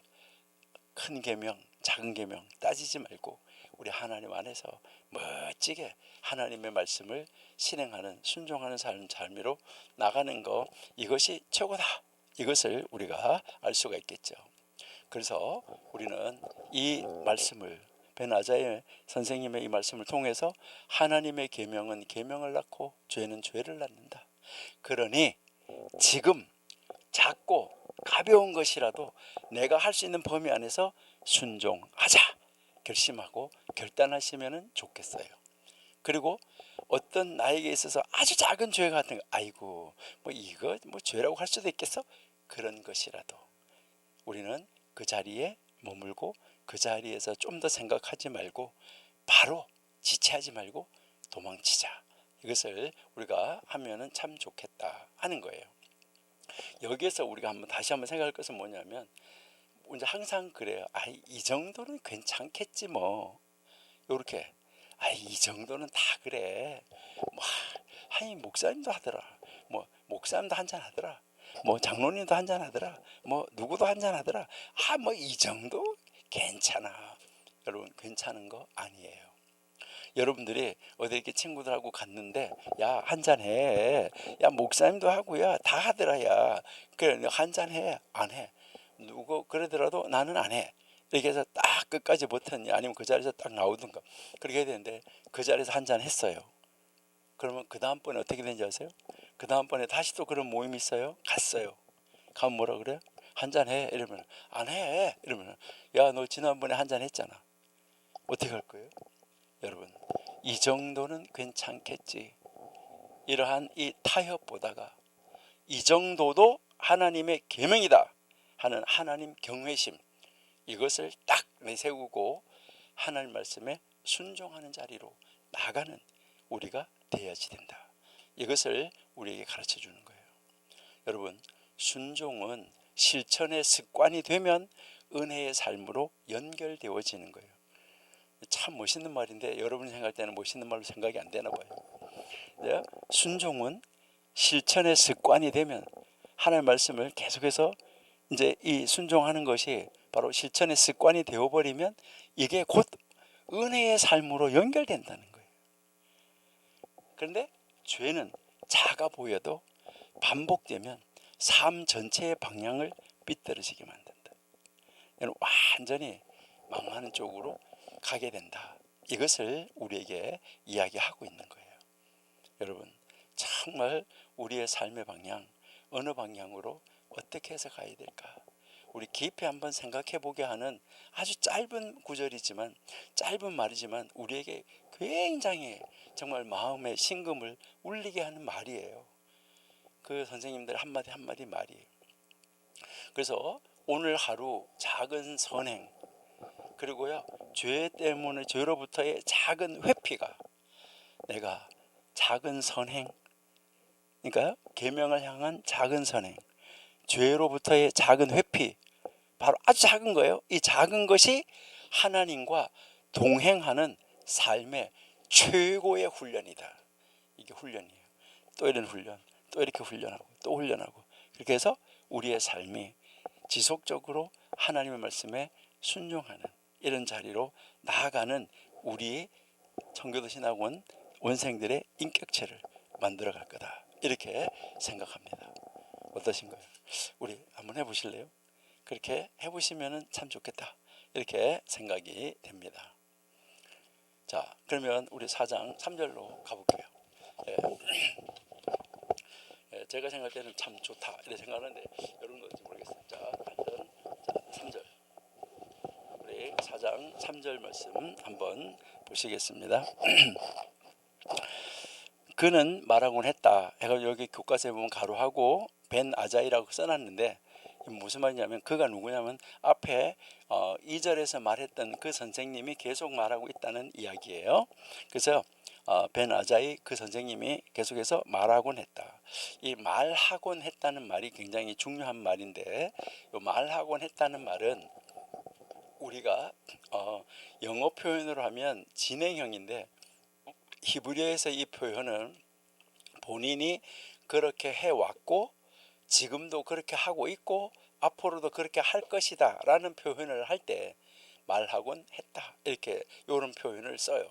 큰 계명, 작은 계명 따지지 말고 우리 하나님 안에서 멋지게 하나님의 말씀을 실행하는, 순종하는 삶으로 나가는 거, 이것이 최고다, 이것을 우리가 알 수가 있겠죠. 그래서 우리는 이 말씀을, 베나자의 선생님의 이 말씀을 통해서 하나님의 계명은 계명을 낳고 죄는 죄를 낳는다. 그러니 지금 작고 가벼운 것이라도 내가 할 수 있는 범위 안에서 순종하자 결심하고 결단하시면 좋겠어요. 그리고 어떤 나에게 있어서 아주 작은 죄 같은 거, 아이고 뭐 이거 뭐 죄라고 할 수도 있겠어, 그런 것이라도 우리는 그 자리에 머물고 그 자리에서 좀 더 생각하지 말고 바로 지체하지 말고 도망치자, 이것을 우리가 하면은 참 좋겠다 하는 거예요. 여기에서 우리가 다시 한번 생각할 것은 뭐냐면, 이제 항상 그래요. 이 정도는 괜찮겠지 뭐, 요렇게 이 정도는 다 그래, 뭐 목사님도 하더라, 뭐 목사님도 한잔 하더라, 뭐 장로님도 한잔 하더라, 뭐 누구도 한잔 하더라, 뭐 이 정도 괜찮아. 여러분, 괜찮은 거 아니에요. 여러분들이 어디 이렇게 친구들하고 갔는데 야 한잔해, 야 목사님도 하고야 다 하더라, 야 그래 한잔해, 안 해, 누구 그러더라도 나는 안 해, 이렇게 해서 딱 끝까지 버텼냐 아니면 그 자리에서 딱 나오든가 그렇게 해야 되는데 그 자리에서 한 잔 했어요. 그러면 그 다음번에 어떻게 되는지 아세요? 그 다음번에 다시 또 그런 모임이 있어요. 갔어요. 가면 뭐라 그래? 한 잔 해. 이러면 안 해. 이러면 야, 너 지난번에 한 잔 했잖아. 어떻게 할 거예요? 여러분, 이 정도는 괜찮겠지. 이러한 이 타협보다가 이 정도도 하나님의 계명이다 하는 하나님 경외심, 이것을 딱 내세우고 하나님 말씀에 순종하는 자리로 나가는 우리가 되어야지 된다. 이것을 우리에게 가르쳐 주는 거예요. 여러분, 순종은 실천의 습관이 되면 은혜의 삶으로 연결되어지는 거예요. 참 멋있는 말인데 여러분이 생각할 때는 멋있는 말로 생각이 안 되나 봐요. 네? 순종은 실천의 습관이 되면 하나님의 말씀을 계속해서 이제 이 순종하는 것이 바로 실천의 습관이 되어버리면 이게 곧 은혜의 삶으로 연결된다는 거예요. 그런데 죄는 작아 보여도 반복되면 삶 전체의 방향을 삐뚤어지게 만든다. 완전히 망하는 쪽으로 가게 된다. 이것을 우리에게 이야기하고 있는 거예요. 여러분, 정말 우리의 삶의 방향, 어느 방향으로 어떻게 해서 가야 될까? 우리 깊이 한번 생각해 보게 하는 아주 짧은 구절이지만, 짧은 말이지만 우리에게 굉장히 정말 마음의 심금을 울리게 하는 말이에요. 그 선생님들 한마디 한마디 말이에요. 그래서 오늘 하루 작은 선행, 그리고요 죄 때문에 죄로부터의 작은 회피가, 내가 작은 선행, 그러니까 계명을 향한 작은 선행, 죄로부터의 작은 회피, 바로 아주 작은 거예요. 이 작은 것이 하나님과 동행하는 삶의 최고의 훈련이다. 이게 훈련이에요. 또 이런 훈련, 또 이렇게 훈련하고 또 훈련하고, 그렇게 해서 우리의 삶이 지속적으로 하나님의 말씀에 순종하는 이런 자리로 나아가는 우리 청교도 신학원 원생들의 인격체를 만들어갈 거다, 이렇게 생각합니다. 어떠신가요? 우리 한번 해보실래요? 그렇게 해보시면 참 좋겠다, 이렇게 생각이 됩니다. 자, 그러면 우리 4장 3절로 가볼게요. 예. 예, 제가 생각할 때는 참 좋다 이렇게 생각하는데 여러분도 어떨지 모르겠어요. 자, 3절, 우리 4장 3절 말씀 한번 보시겠습니다. 그는 말하곤 했다. 여기 교과서에 보면 가로하고 벤 아자이라고 써놨는데 무슨 말이냐면, 그가 누구냐면 앞에 2절에서 말했던 그 선생님이 계속 말하고 있다는 이야기예요. 그래서 벤 아자이 그 선생님이 계속해서 말하곤 했다. 이 말하곤 했다는 말이 굉장히 중요한 말인데, 이 말하곤 했다는 말은 우리가 영어 표현으로 하면 진행형인데, 히브리어에서 이 표현은 본인이 그렇게 해왔고 지금도 그렇게 하고 있고 앞으로도 그렇게 할 것이다 라는 표현을 할 때 말하곤 했다, 이렇게 이런 표현을 써요.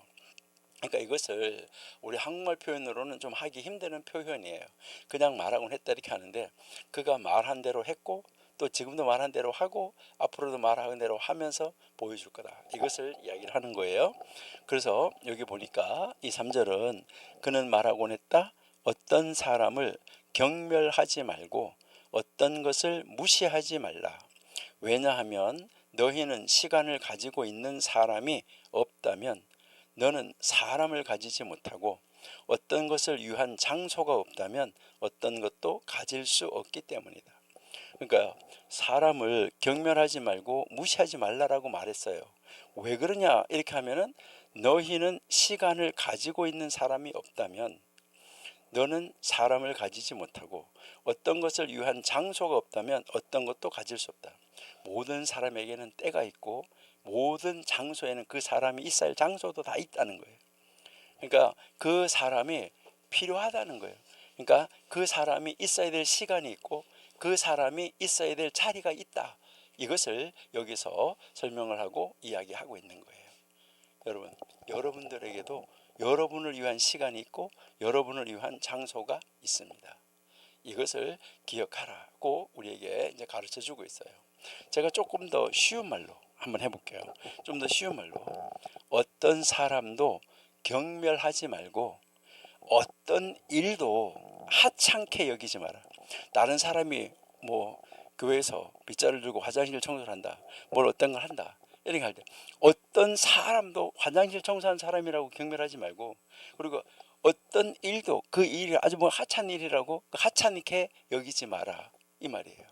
그러니까 이것을 우리 한국말 표현으로는 좀 하기 힘든 표현이에요. 그냥 말하곤 했다 이렇게 하는데, 그가 말한 대로 했고 또 지금도 말한 대로 하고 앞으로도 말한 대로 하면서 보여줄 거다, 이것을 이야기를 하는 거예요. 그래서 여기 보니까 이 3절은 그는 말하곤 했다. 어떤 사람을 경멸하지 말고 어떤 것을 무시하지 말라. 왜냐하면 너희는 시간을 가지고 있는 사람이 없다면 너는 사람을 가지지 못하고 어떤 것을 위한 장소가 없다면 어떤 것도 가질 수 없기 때문이다. 그러니까 사람을 경멸하지 말고 무시하지 말라라고 말했어요. 왜 그러냐 이렇게 하면은, 너희는 시간을 가지고 있는 사람이 없다면 너는 사람을 가지지 못하고 어떤 것을 위한 장소가 없다면 어떤 것도 가질 수 없다. 모든 사람에게는 때가 있고 모든 장소에는 그 사람이 있어야 할 장소도 다 있다는 거예요. 그러니까 그 사람이 필요하다는 거예요. 그러니까 그 사람이 있어야 될 시간이 있고 그 사람이 있어야 될 자리가 있다, 이것을 여기서 설명을 하고 이야기하고 있는 거예요. 여러분, 여러분들에게도 여러분을 위한 시간이 있고 여러분을 위한 장소가 있습니다. 이것을 기억하라고 우리에게 이제 가르쳐 주고 있어요. 제가 조금 더 쉬운 말로 한번 해볼게요. 좀 더 쉬운 말로, 어떤 사람도 경멸하지 말고 어떤 일도 하찮게 여기지 마라. 다른 사람이 뭐 교회에서 빗자루를 들고 화장실 청소를 한다, 뭘 어떤 걸 한다, 이렇게 할 때 어떤 사람도 화장실 청소하는 사람이라고 경멸하지 말고, 그리고 어떤 일도 그 일이 아주 뭐 하찮은 일이라고 하찮게 여기지 마라, 이 말이에요.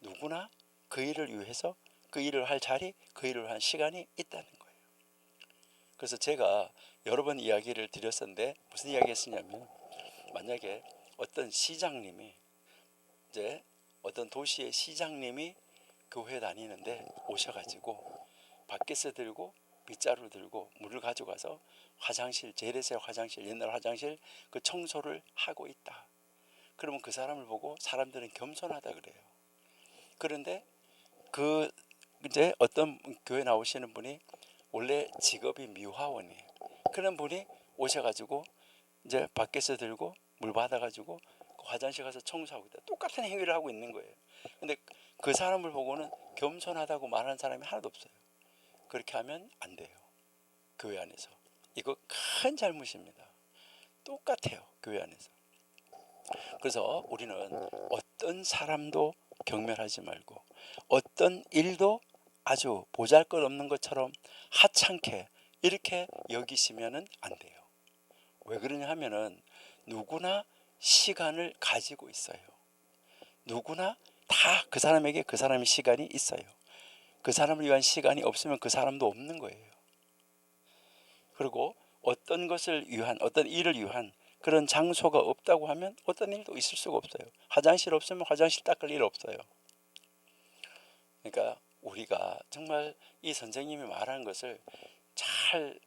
누구나 그 일을 위해서 그 일을 할 자리, 그 일을 할 시간이 있다는 거예요. 그래서 제가 여러 번 이야기를 드렸었는데, 무슨 이야기 했었냐면, 만약에 어떤 시장님이, 이제 어떤 도시의 시장님이 교회 다니는데 오셔가지고 밖에서 들고 빗자루 들고 물을 가져가서 화장실, 재래식 화장실, 옛날 화장실 그 청소를 하고 있다. 그러면 그 사람을 보고 사람들은 겸손하다 그래요. 그런데 그 이제 어떤 교회 나오시는 분이 원래 직업이 미화원이에요. 그런 분이 오셔가지고 이제 밖에서 들고 물 받아가지고 화장실 가서 청소하고 있다. 똑같은 행위를 하고 있는 거예요. 근데 그 사람을 보고는 겸손하다고 말하는 사람이 하나도 없어요. 그렇게 하면 안 돼요. 교회 안에서. 이거 큰 잘못입니다. 똑같아요. 교회 안에서. 그래서 우리는 어떤 사람도 경멸하지 말고 어떤 일도 아주 보잘것없는 것처럼 하찮게 이렇게 여기시면 안 돼요. 왜 그러냐 하면은 누구나 시간을 가지고 있어요. 누구나 다 그 사람에게 그 사람의 시간이 있어요. 그 사람을 위한 시간이 없으면 그 사람도 없는 거예요. 그리고 어떤 것을 위한, 어떤 일을 위한 그런 장소가 없다고 하면 어떤 일도 있을 수가 없어요. 화장실 없으면 화장실 닦을 일 없어요. 그러니까 우리가 정말 이 선생님이 말하는 것을 잘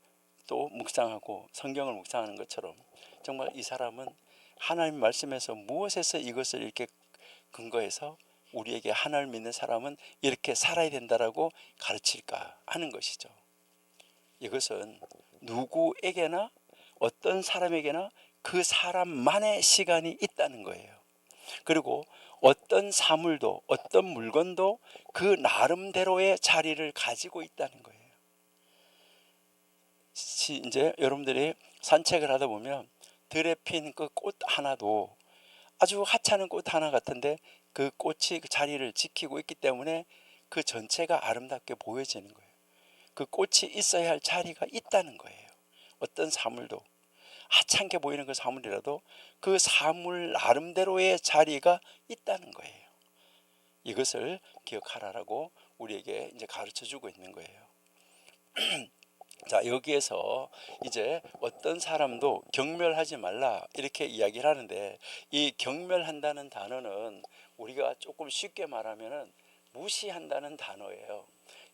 또 묵상하고 성경을 묵상하는 것처럼, 정말 이 사람은 하나님 말씀에서 무엇에서 이것을 이렇게 근거해서 우리에게 하나님을 믿는 사람은 이렇게 살아야 된다라고 가르칠까 하는 것이죠. 이것은 누구에게나 어떤 사람에게나 그 사람만의 시간이 있다는 거예요. 그리고 어떤 사물도 어떤 물건도 그 나름대로의 자리를 가지고 있다는 거예요. 이제 여러분들이 산책을 하다 보면 들에 핀 그 꽃 하나도 아주 하찮은 꽃 하나 같은데 그 꽃이 그 자리를 지키고 있기 때문에 그 전체가 아름답게 보여지는 거예요. 그 꽃이 있어야 할 자리가 있다는 거예요. 어떤 사물도 하찮게 보이는 그 사물이라도 그 사물 나름대로의 자리가 있다는 거예요. 이것을 기억하라라고 우리에게 이제 가르쳐 주고 있는 거예요. 자, 여기에서 이제 어떤 사람도 경멸하지 말라 이렇게 이야기를 하는데, 이 경멸한다는 단어는 우리가 조금 쉽게 말하면은 무시한다는 단어예요.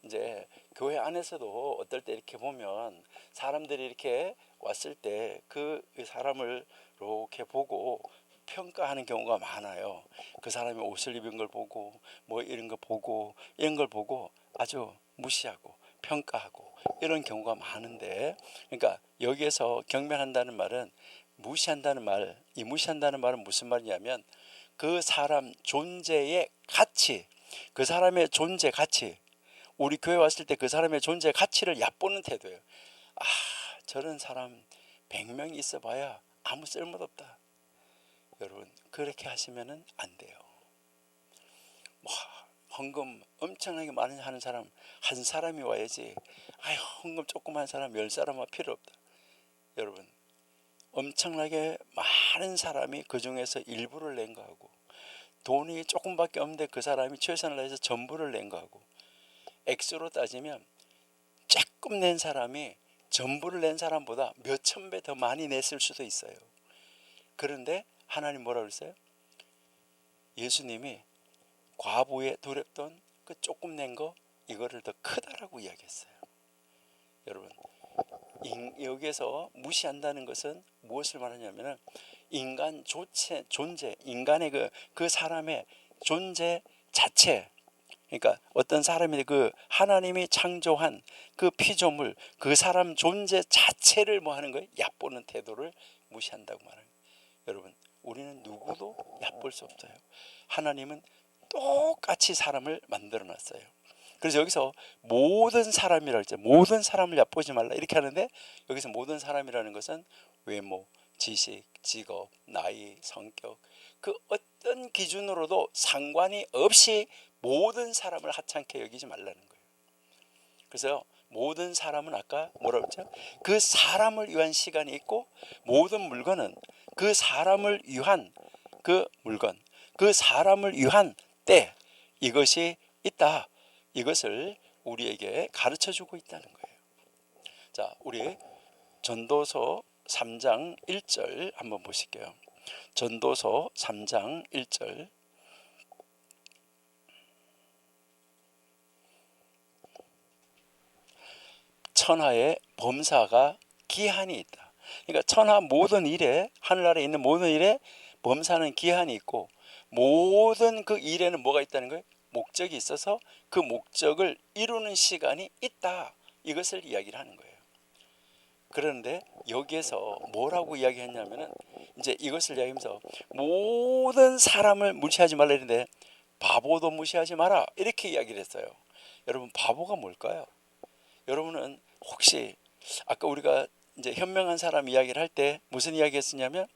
이제 교회 안에서도 어떨 때 이렇게 보면 사람들이 이렇게 왔을 때 그 사람을 이렇게 보고 평가하는 경우가 많아요. 그 사람이 옷을 입은 걸 보고 뭐 이런 거 보고 이런 걸 보고 아주 무시하고 평가하고 이런 경우가 많은데, 그러니까 여기에서 경멸한다는 말은 무시한다는 말, 이 무시한다는 말은 무슨 말이냐면 그 사람 존재의 가치, 그 사람의 존재 가치, 우리 교회 왔을 때 그 사람의 존재 가치를 얕보는 태도예요. 아, 저런 사람 100명 있어 봐야 아무 쓸모도 없다. 여러분, 그렇게 하시면 안 돼요. 와, 헌금 엄청나게 많이 하는 사람 한 사람이 와야지. 아유, 헌금 조그만 사람 10사람은 필요 없다. 여러분, 엄청나게 많은 사람이 그 중에서 일부를 낸 거하고, 돈이 조금밖에 없는데 그 사람이 최선을 다해서 전부를 낸 거하고, 액수로 따지면 조금 낸 사람이 전부를 낸 사람보다 몇천 배 더 많이 냈을 수도 있어요. 그런데 하나님 뭐라 그랬어요? 예수님이 과부의 두렵던 그 조금 낸 거, 이거를 더 크다라고 이야기했어요. 여러분, 여기에서 무시한다는 것은 무엇을 말하냐면 인간 존재, 인간의 그 사람의 존재 자체, 그러니까 어떤 사람이 그 하나님이 창조한 그 피조물, 그 사람 존재 자체를 뭐 하는 거예요? 얕보는 태도를 무시한다고 말하는 거예요. 여러분, 우리는 누구도 얕볼 수 없어요. 하나님은 똑같이 사람을 만들어 놨어요. 그래서 여기서 모든 사람이라 할때 모든 사람을 얕보지 말라 이렇게 하는데, 여기서 모든 사람이라는 것은 외모, 지식, 직업, 나이, 성격, 그 어떤 기준으로도 상관이 없이 모든 사람을 하찮게 여기지 말라는 거예요. 그래서 모든 사람은 아까 뭐라고 했죠? 그 사람을 위한 시간이 있고, 모든 물건은 그 사람을 위한 그 물건, 그 사람을 위한 때, 이것이 있다. 이것을 우리에게 가르쳐 주고 있다는 거예요. 자, 우리 전도서 3장 1절 한번 보실게요. 전도서 3장 1절. 천하의 범사가 기한이 있다. 그러니까 천하 모든 일에, 하늘나라에 있는 모든 일에 범사는 기한이 있고, 모든 그 일에는 뭐가 있다는 거예요? 목적이 있어서 그 목적을 이루는 시간이 있다. 이것을 이야기를 하는 거예요. 그런데 여기에서 뭐라고 이야기했냐면은, 이제 이것을 이야기하면서 모든 사람을 무시하지 말라 했는데, 바보도 무시하지 마라 이렇게 이야기를 했어요. 여러분, 바보가 뭘까요? 여러분은 혹시 아까 우리가 이제 현명한 사람 이야기를 할 때 무슨 이야기 했었냐면,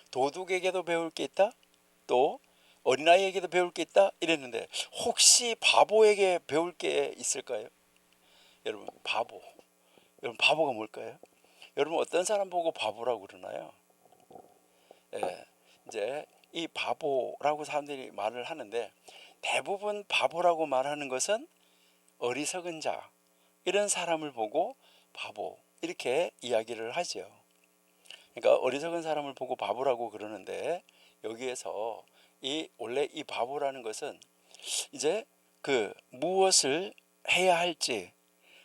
도둑에게도 배울 게 있다, 또 어린아이에게도 배울 게 있다 이랬는데, 혹시 바보에게 배울 게 있을까요? 여러분, 여러분, 바보가 뭘까요? 여러분, 어떤 사람 보고 바보라고 그러나요? 예, 이제 이 바보라고 사람들이 말을 하는데, 대부분 바보라고 말하는 것은 어리석은 자, 이런 사람을 보고 바보 이렇게 이야기를 하죠. 그러니까 어리석은 사람을 보고 바보라고 그러는데, 여기에서 원래 이 바보라는 것은 이제 그 무엇을 해야 할지,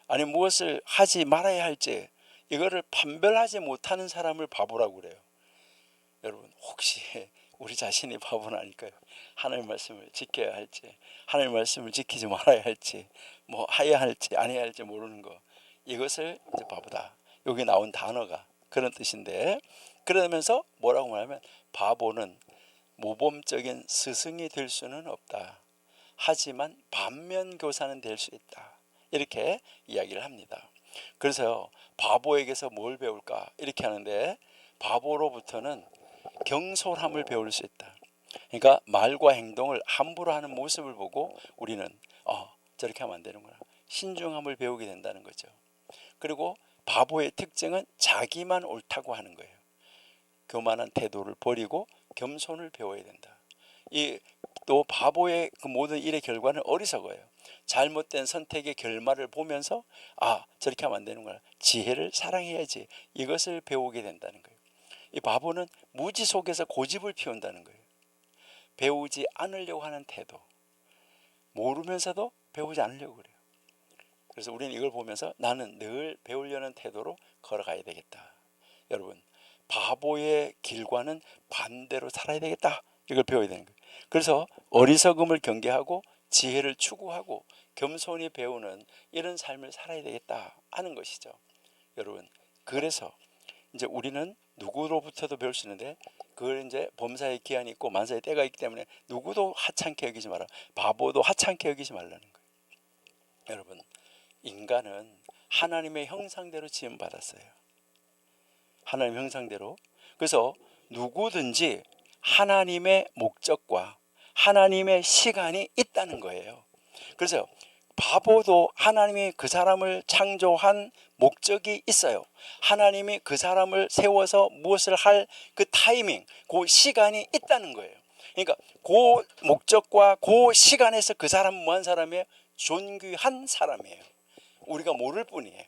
아니 무엇을 하지 말아야 할지, 이거를 판별하지 못하는 사람을 바보라고 그래요. 여러분, 혹시 우리 자신이 바보는 아닐까요? 하나님 말씀을 지켜야 할지, 하나님 말씀을 지키지 말아야 할지, 뭐 해야 할지 안 해야 할지 모르는 거, 이것을 이제 바보다. 여기 나온 단어가 그런 뜻인데, 그러면서 뭐라고 말하면, 바보는 모범적인 스승이 될 수는 없다. 하지만 반면교사는 될 수 있다. 이렇게 이야기를 합니다. 그래서 바보에게서 뭘 배울까 이렇게 하는데, 바보로부터는 경솔함을 배울 수 있다. 그러니까 말과 행동을 함부로 하는 모습을 보고 우리는 저렇게 하면 안 되는구나, 신중함을 배우게 된다는 거죠. 그리고 바보의 특징은 자기만 옳다고 하는 거예요. 교만한 태도를 버리고 겸손을 배워야 된다. 또 바보의 그 모든 일의 결과는 어리석어요. 잘못된 선택의 결말을 보면서 저렇게 하면 안 되는구나, 지혜를 사랑해야지, 이것을 배우게 된다는 거예요. 이 바보는 무지 속에서 고집을 피운다는 거예요. 배우지 않으려고 하는 태도, 모르면서도 배우지 않으려고 그래요. 그래서 우리는 이걸 보면서 나는 늘 배우려는 태도로 걸어가야 되겠다. 여러분, 바보의 길과는 반대로 살아야 되겠다, 이걸 배워야 되는 거예요. 그래서 어리석음을 경계하고 지혜를 추구하고 겸손히 배우는 이런 삶을 살아야 되겠다 하는 것이죠. 여러분, 그래서 이제 우리는 누구로부터도 배울 수 있는데, 그걸 이제 범사의 기한이 있고 만사의 때가 있기 때문에 누구도 하찮게 여기지 마라, 바보도 하찮게 여기지 말라는 거예요. 여러분, 인간은 하나님의 형상대로 지음 받았어요. 하나님의 형상대로. 그래서 누구든지 하나님의 목적과 하나님의 시간이 있다는 거예요. 그래서 바보도 하나님이 그 사람을 창조한 목적이 있어요. 하나님이 그 사람을 세워서 무엇을 할 그 타이밍, 그 시간이 있다는 거예요. 그러니까 그 목적과 그 시간에서 그 사람은 뭐한 사람이에요? 존귀한 사람이에요. 우리가 모를 뿐이에요.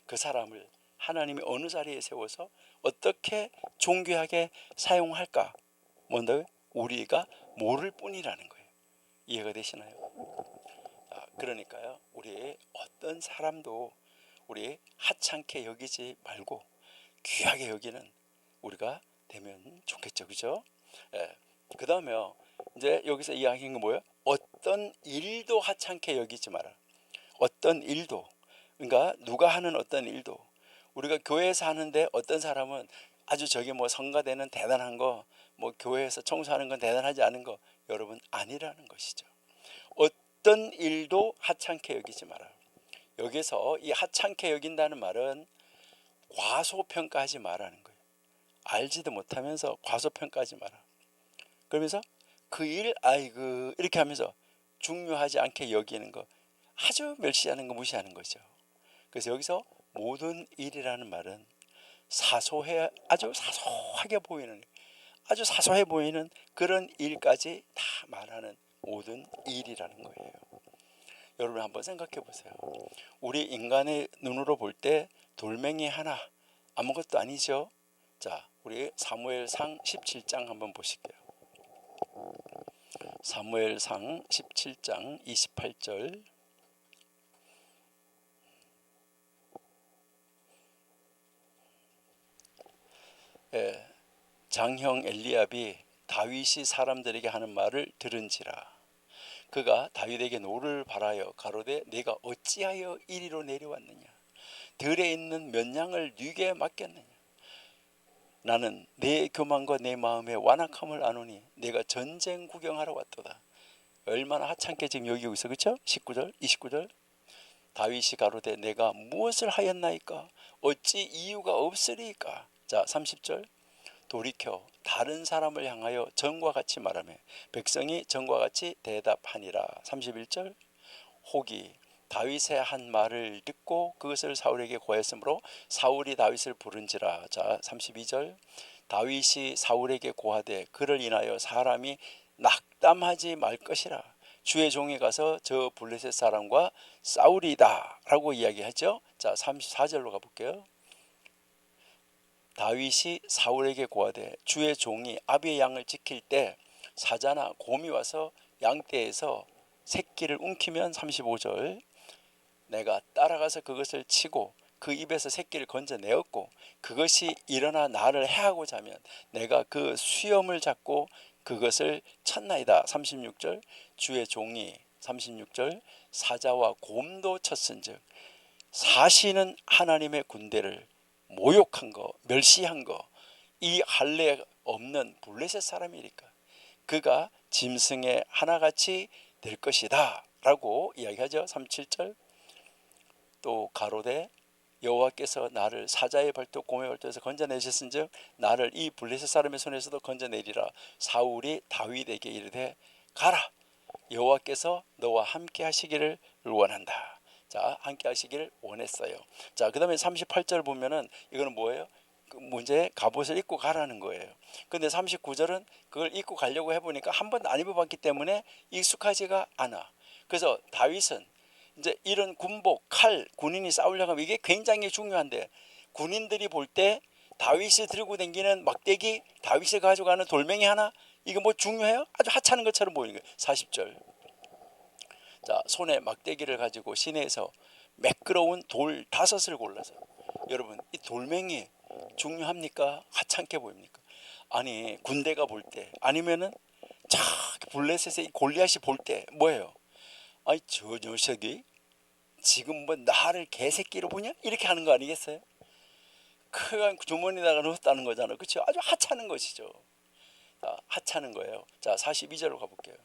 그 사람을 하나님이 어느 자리에 세워서 어떻게 존귀하게 사용할까, 뭔가 우리가 모를 뿐이라는 거예요. 이해가 되시나요? 그러니까요, 우리 어떤 사람도 우리 하찮게 여기지 말고 귀하게 여기는 우리가 되면 좋겠죠, 그죠? 그 다음에 이제 여기서 이야기한 건 뭐예요? 어떤 일도 하찮게 여기지 마라. 어떤 일도, 그러니까 누가 하는 어떤 일도, 우리가 교회에서 하는데 어떤 사람은 아주 저게 뭐 성가대는 대단한 거, 뭐 교회에서 청소하는 건 대단하지 않은 거, 여러분 아니라는 것이죠. 어떤 일도 하찮게 여기지 마라. 여기서 이 하찮게 여긴다는 말은 과소평가하지 말라는 거예요. 알지도 못하면서 과소평가하지 마라. 그러면서 그 일 아이고 이렇게 하면서 중요하지 않게 여기는 거, 아주 멸시하는 거, 무시하는 거죠. 그래서 여기서 모든 일이라는 말은 사소해, 아주 사소하게 보이는, 아주 사소해 보이는 그런 일까지 다 말하는 모든 일이라는 거예요. 여러분 한번 생각해 보세요. 우리 인간의 눈으로 볼 때 돌멩이 하나 아무것도 아니죠. 자, 우리 사무엘상 17장 한번 보실게요. 사무엘상 17장 28절. 장형 엘리압이 다윗이 사람들에게 하는 말을 들은지라. 그가 다윗에게 노를 바라여 가로되 내가 어찌하여 이리로 내려왔느냐. 들에 있는 몇 양을 네게 맡겼느냐. 나는 내 교만과 내 마음의 완악함을 아노니 내가 전쟁 구경하러 왔도다. 얼마나 하찮게 지금 여기고 있어, 그렇죠? 19절 29절. 다윗이 가로되 내가 무엇을 하였나이까. 어찌 이유가 없으리까. 자 30절. 돌이켜 다른 사람을 향하여 전과 같이 말하며 백성이 전과 같이 대답하니라. 31절. 혹이 다윗의 한 말을 듣고 그것을 사울에게 고하였으므로 사울이 다윗을 부른지라. 자 32절. 다윗이 사울에게 고하되 그를 인하여 사람이 낙담하지 말 것이라. 주의 종이 가서 저 블레셋 사람과 싸우리다 라고 이야기하죠. 자 34절로 가볼게요. 다윗이 사울에게 고하되 주의 종이 아비의 양을 지킬 때 사자나 곰이 와서 양떼에서 새끼를 움키면 35절. 내가 따라가서 그것을 치고 그 입에서 새끼를 건져내었고 그것이 일어나 나를 해하고자 하면 내가 그 수염을 잡고 그것을 쳤나이다. 36절. 주의 종이 36절 사자와 곰도 쳤은즉 사시는 하나님의 군대를 모욕한 거, 멸시한 거, 이 할례 없는 블레셋 사람이니까 그가 짐승의 하나같이 될 것이다 라고 이야기하죠. 37절. 또 가로되 여호와께서 나를 사자의 발톱 곰의 발톱에서 건져내셨은즉 나를 이 블레셋 사람의 손에서도 건져내리라. 사울이 다윗에게 이르되 가라, 여호와께서 너와 함께 하시기를 원한다. 자, 함께 하시기를 원했어요. 자, 그 다음에 38절 보면은 이거는 뭐예요? 그 문제 갑옷을 입고 가라는 거예요. 근데 39절은 그걸 입고 가려고 해보니까 한 번도 안 입어봤기 때문에 익숙하지가 않아. 그래서 다윗은 이제 이런 군복, 칼, 군인이 싸우려고 하면 이게 굉장히 중요한데 군인들이 볼 때 다윗이 들고 다니는 막대기, 다윗이 가져가는 돌멩이 하나, 이거 뭐 중요해요? 아주 하찮은 것처럼 보이는 거예요. 40절. 자, 손에 막대기를 가지고 시내에서 매끄러운 돌 5을 골라서, 여러분 이 돌멩이 중요합니까? 하찮게 보입니까? 아니 군대가 볼 때, 아니면은 자 블레셋의 골리앗이 볼 때 뭐예요? 아니 저 녀석이 지금 뭐 나를 개새끼로 보냐? 이렇게 하는 거 아니겠어요? 큰 주머니에다가 넣었다는 거잖아요. 그렇죠? 아주 하찮은 것이죠. 자, 하찮은 거예요. 자 42절로 가볼게요.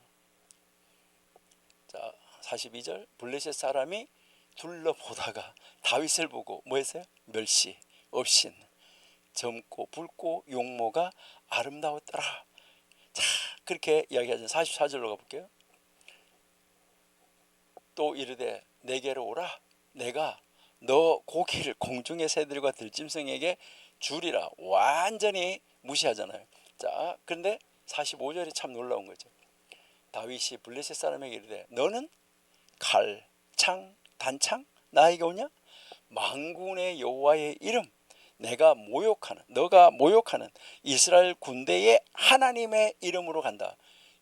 자 42절. 블레셋 사람이 둘러보다가 다윗을 보고 뭐 했어요? 멸시, 업신, 젊고 붉고 용모가 아름다웠더라. 자 그렇게 이야기하죠. 44절로 가볼게요. 또 이르되 내게로 오라. 내가 너 고기를 공중의 새들과 들짐승에게 주리라. 완전히 무시하잖아요. 자 그런데 45절이 참 놀라운 거죠. 다윗이 블레셋 사람에게 이르되 너는 칼, 창, 단창 나에게 오냐? 만군의 여호와의 이름, 내가 모욕하는, 너가 모욕하는 이스라엘 군대의 하나님의 이름으로 간다.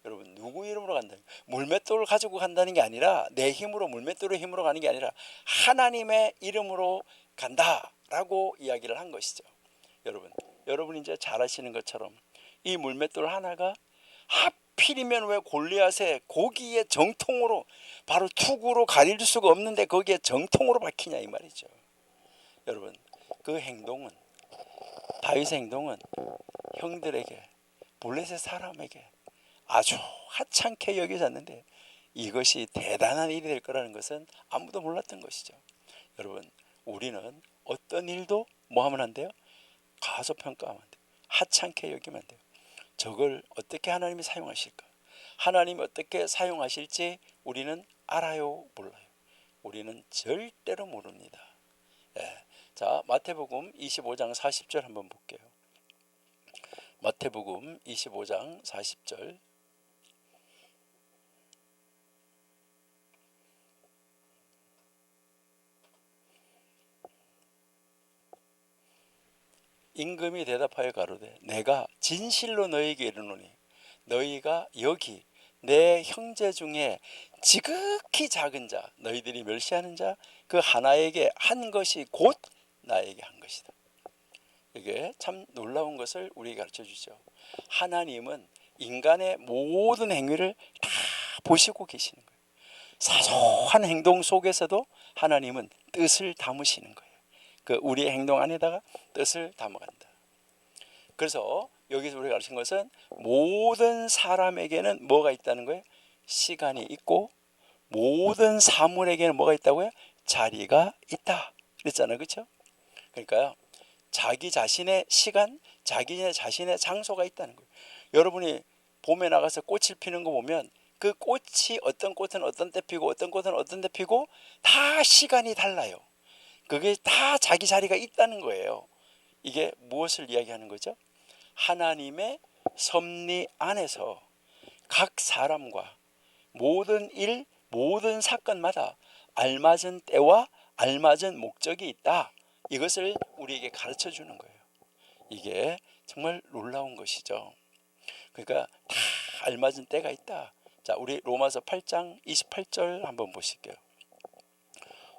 여러분 누구 이름으로 간다? 물맷돌을 가지고 간다는 게 아니라, 내 힘으로, 물맷돌의 힘으로 가는 게 아니라 하나님의 이름으로 간다라고 이야기를 한 것이죠. 여러분 이제 잘 아시는 것처럼 이 물맷돌 하나가 하필이면 왜 골리앗의 고기의 정통으로, 바로 투구로 가릴 수가 없는데 거기에 정통으로 박히냐 이 말이죠. 여러분 그 행동은, 다윗의 행동은 형들에게, 블레셋 사람에게 아주 하찮게 여겨졌는데 이것이 대단한 일이 될 거라는 것은 아무도 몰랐던 것이죠. 여러분, 우리는 어떤 일도 뭐 하면 안 돼요? 과소평가하면 안 돼요. 하찮게 여기면 안 돼요. 저걸 어떻게 하나님이 사용하실까? 하나님이 어떻게 사용하실지 우리는 알아요, 몰라요? 우리는 절대로 모릅니다. 예. 자, 마태복음 25장 40절 한번 볼게요. 마태복음 25장 40절. 임금이 대답하여 가로되 내가 진실로 너희에게 이르노니 너희가 여기 내 형제 중에 지극히 작은 자 너희들이 멸시하는 자 그 하나에게 한 것이 곧 나에게 한 것이다. 이게 참 놀라운 것을 우리에게 가르쳐 주죠. 하나님은 인간의 모든 행위를 다 보시고 계시는 거예요. 사소한 행동 속에서도 하나님은 뜻을 담으시는 거예요. 그 우리의 행동 안에다가 뜻을 담아간다. 그래서 여기서 우리가 가르친 것은 모든 사람에게는 뭐가 있다는 거예요? 시간이 있고 모든 사물에게는 뭐가 있다고요? 자리가 있다 그랬잖아요. 그렇죠? 그러니까요, 자기 자신의 시간, 자기 자신의 장소가 있다는 거예요. 여러분이 봄에 나가서 꽃을 피는 거 보면 그 꽃이 어떤 꽃은 어떤 때 피고 어떤 꽃은 어떤 때 피고 다 시간이 달라요. 그게 다 자기 자리가 있다는 거예요. 이게 무엇을 이야기하는 거죠? 하나님의 섭리 안에서 각 사람과 모든 일, 모든 사건마다 알맞은 때와 알맞은 목적이 있다. 이것을 우리에게 가르쳐 주는 거예요. 이게 정말 놀라운 것이죠. 그러니까 다 알맞은 때가 있다. 자, 우리 로마서 8장 28절 한번 보실게요.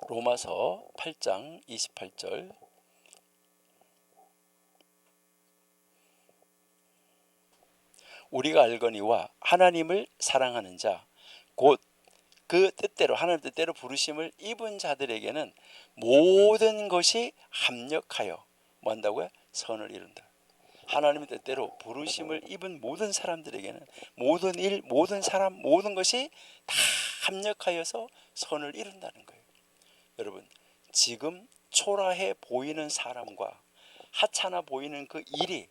로마서 8장 28절. 우리가 알거니와 하나님을 사랑하는 자 곧 그 뜻대로 하나님 뜻대로 부르심을 입은 자들에게는 모든 것이 합력하여 뭐 한다고요? 선을 이룬다. 하나님의 뜻대로 부르심을 입은 모든 사람들에게는 모든 일, 모든 사람, 모든 것이 다 합력하여서 선을 이룬다는 거예요. 여러분, 지금 초라해 보이는 사람과 하찮아 보이는 그 일이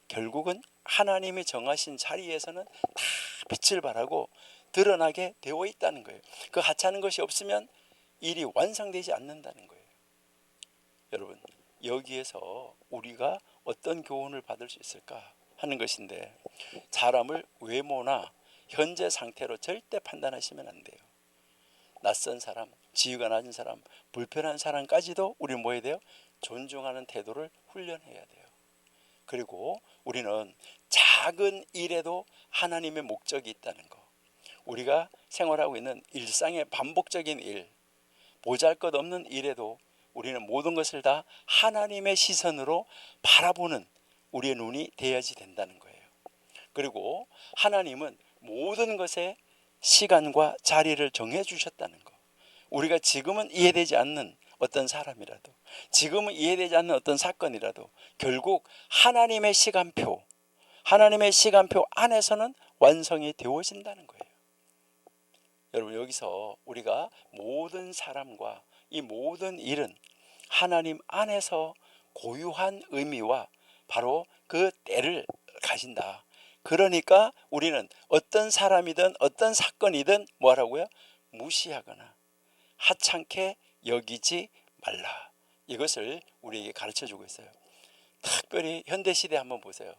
결국은 하나님이 정하신 자리에서는 다 빛을 발하고 드러나게 되어 있다는 거예요. 그 하찮은 것이 없으면 일이 완성되지 않는다는 거예요. 여러분, 여기에서 우리가 어떤 교훈을 받을 수 있을까 하는 것인데, 사람을 외모나 현재 상태로 절대 판단하시면 안 돼요. 낯선 사람, 지위가 낮은 사람, 불편한 사람까지도 우리는 뭐 해야 돼요? 존중하는 태도를 훈련해야 돼요. 그리고 우리는 작은 일에도 하나님의 목적이 있다는 거, 우리가 생활하고 있는 일상의 반복적인 일, 보잘것없는 일에도 우리는 모든 것을 다 하나님의 시선으로 바라보는 우리의 눈이 되어야지 된다는 거예요. 그리고 하나님은 모든 것에 시간과 자리를 정해 주셨다는 거, 우리가 지금은 이해되지 않는 어떤 사람이라도, 지금은 이해되지 않는 어떤 사건이라도 결국 하나님의 시간표, 하나님의 시간표 안에서는 완성이 되어진다는 거예요. 여러분, 여기서 우리가 모든 사람과 이 모든 일은 하나님 안에서 고유한 의미와 바로 그 때를 가진다. 그러니까 우리는 어떤 사람이든 어떤 사건이든 뭐라고요? 무시하거나 하찮게 여기지 말라. 이것을 우리에게 가르쳐 주고 있어요. 특별히 현대시대 한번 보세요.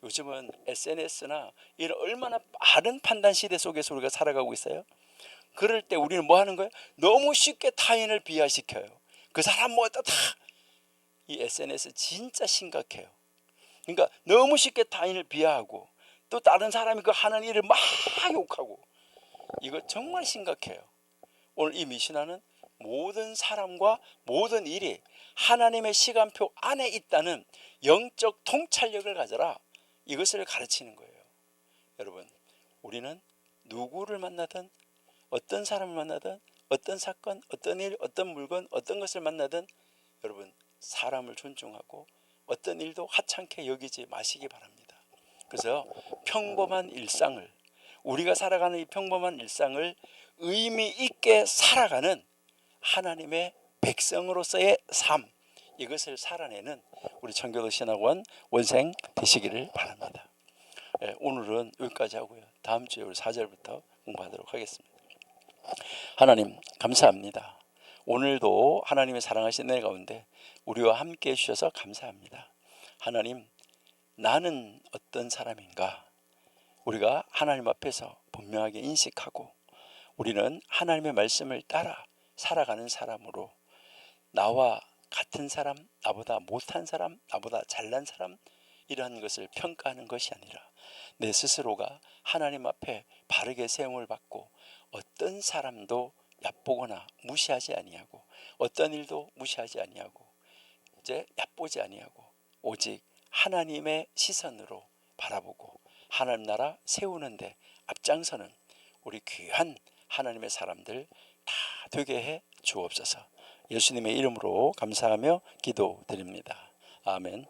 요즘은 SNS나 이런 얼마나 빠른 판단 시대 속에서 우리가 살아가고 있어요. 그럴 때 우리는 뭐 하는 거예요? 너무 쉽게 타인을 비하시켜요. 그 사람 뭐다 다. 이 SNS 진짜 심각해요. 그러니까 너무 쉽게 타인을 비하하고 또 다른 사람이 그 하는 일을 막 욕하고, 이거 정말 심각해요. 오늘 이 미신화는 모든 사람과 모든 일이 하나님의 시간표 안에 있다는 영적 통찰력을 가져라, 이것을 가르치는 거예요. 여러분, 우리는 누구를 만나든 어떤 사람을 만나든 어떤 사건, 어떤 일, 어떤 물건, 어떤 것을 만나든 여러분, 사람을 존중하고 어떤 일도 하찮게 여기지 마시기 바랍니다. 그래서 평범한 일상을 우리가 살아가는 이 평범한 일상을 의미 있게 살아가는 하나님의 백성으로서의 삶, 이것을 살아내는 우리 청교도 신학원 원생 되시기를 바랍니다. 오늘은 여기까지 하고요. 다음 주에 우리 4절부터 공부하도록 하겠습니다. 하나님 감사합니다. 오늘도 하나님의 사랑하신 내 가운데 우리와 함께 해주셔서 감사합니다. 하나님, 나는 어떤 사람인가 우리가 하나님 앞에서 분명하게 인식하고 우리는 하나님의 말씀을 따라 살아가는 사람으로, 나와 같은 사람, 나보다 못한 사람, 나보다 잘난 사람, 이러한 것을 평가하는 것이 아니라 내 스스로가 하나님 앞에 바르게 세움을 받고 어떤 사람도 얕보거나 무시하지 아니하고 어떤 일도 무시하지 아니하고 이제 얕보지 아니하고 오직 하나님의 시선으로 바라보고 하나님 나라 세우는데 앞장서는 우리 귀한 하나님의 사람들 다 되게 해 주옵소서. 예수님의 이름으로 감사하며 기도드립니다. 아멘.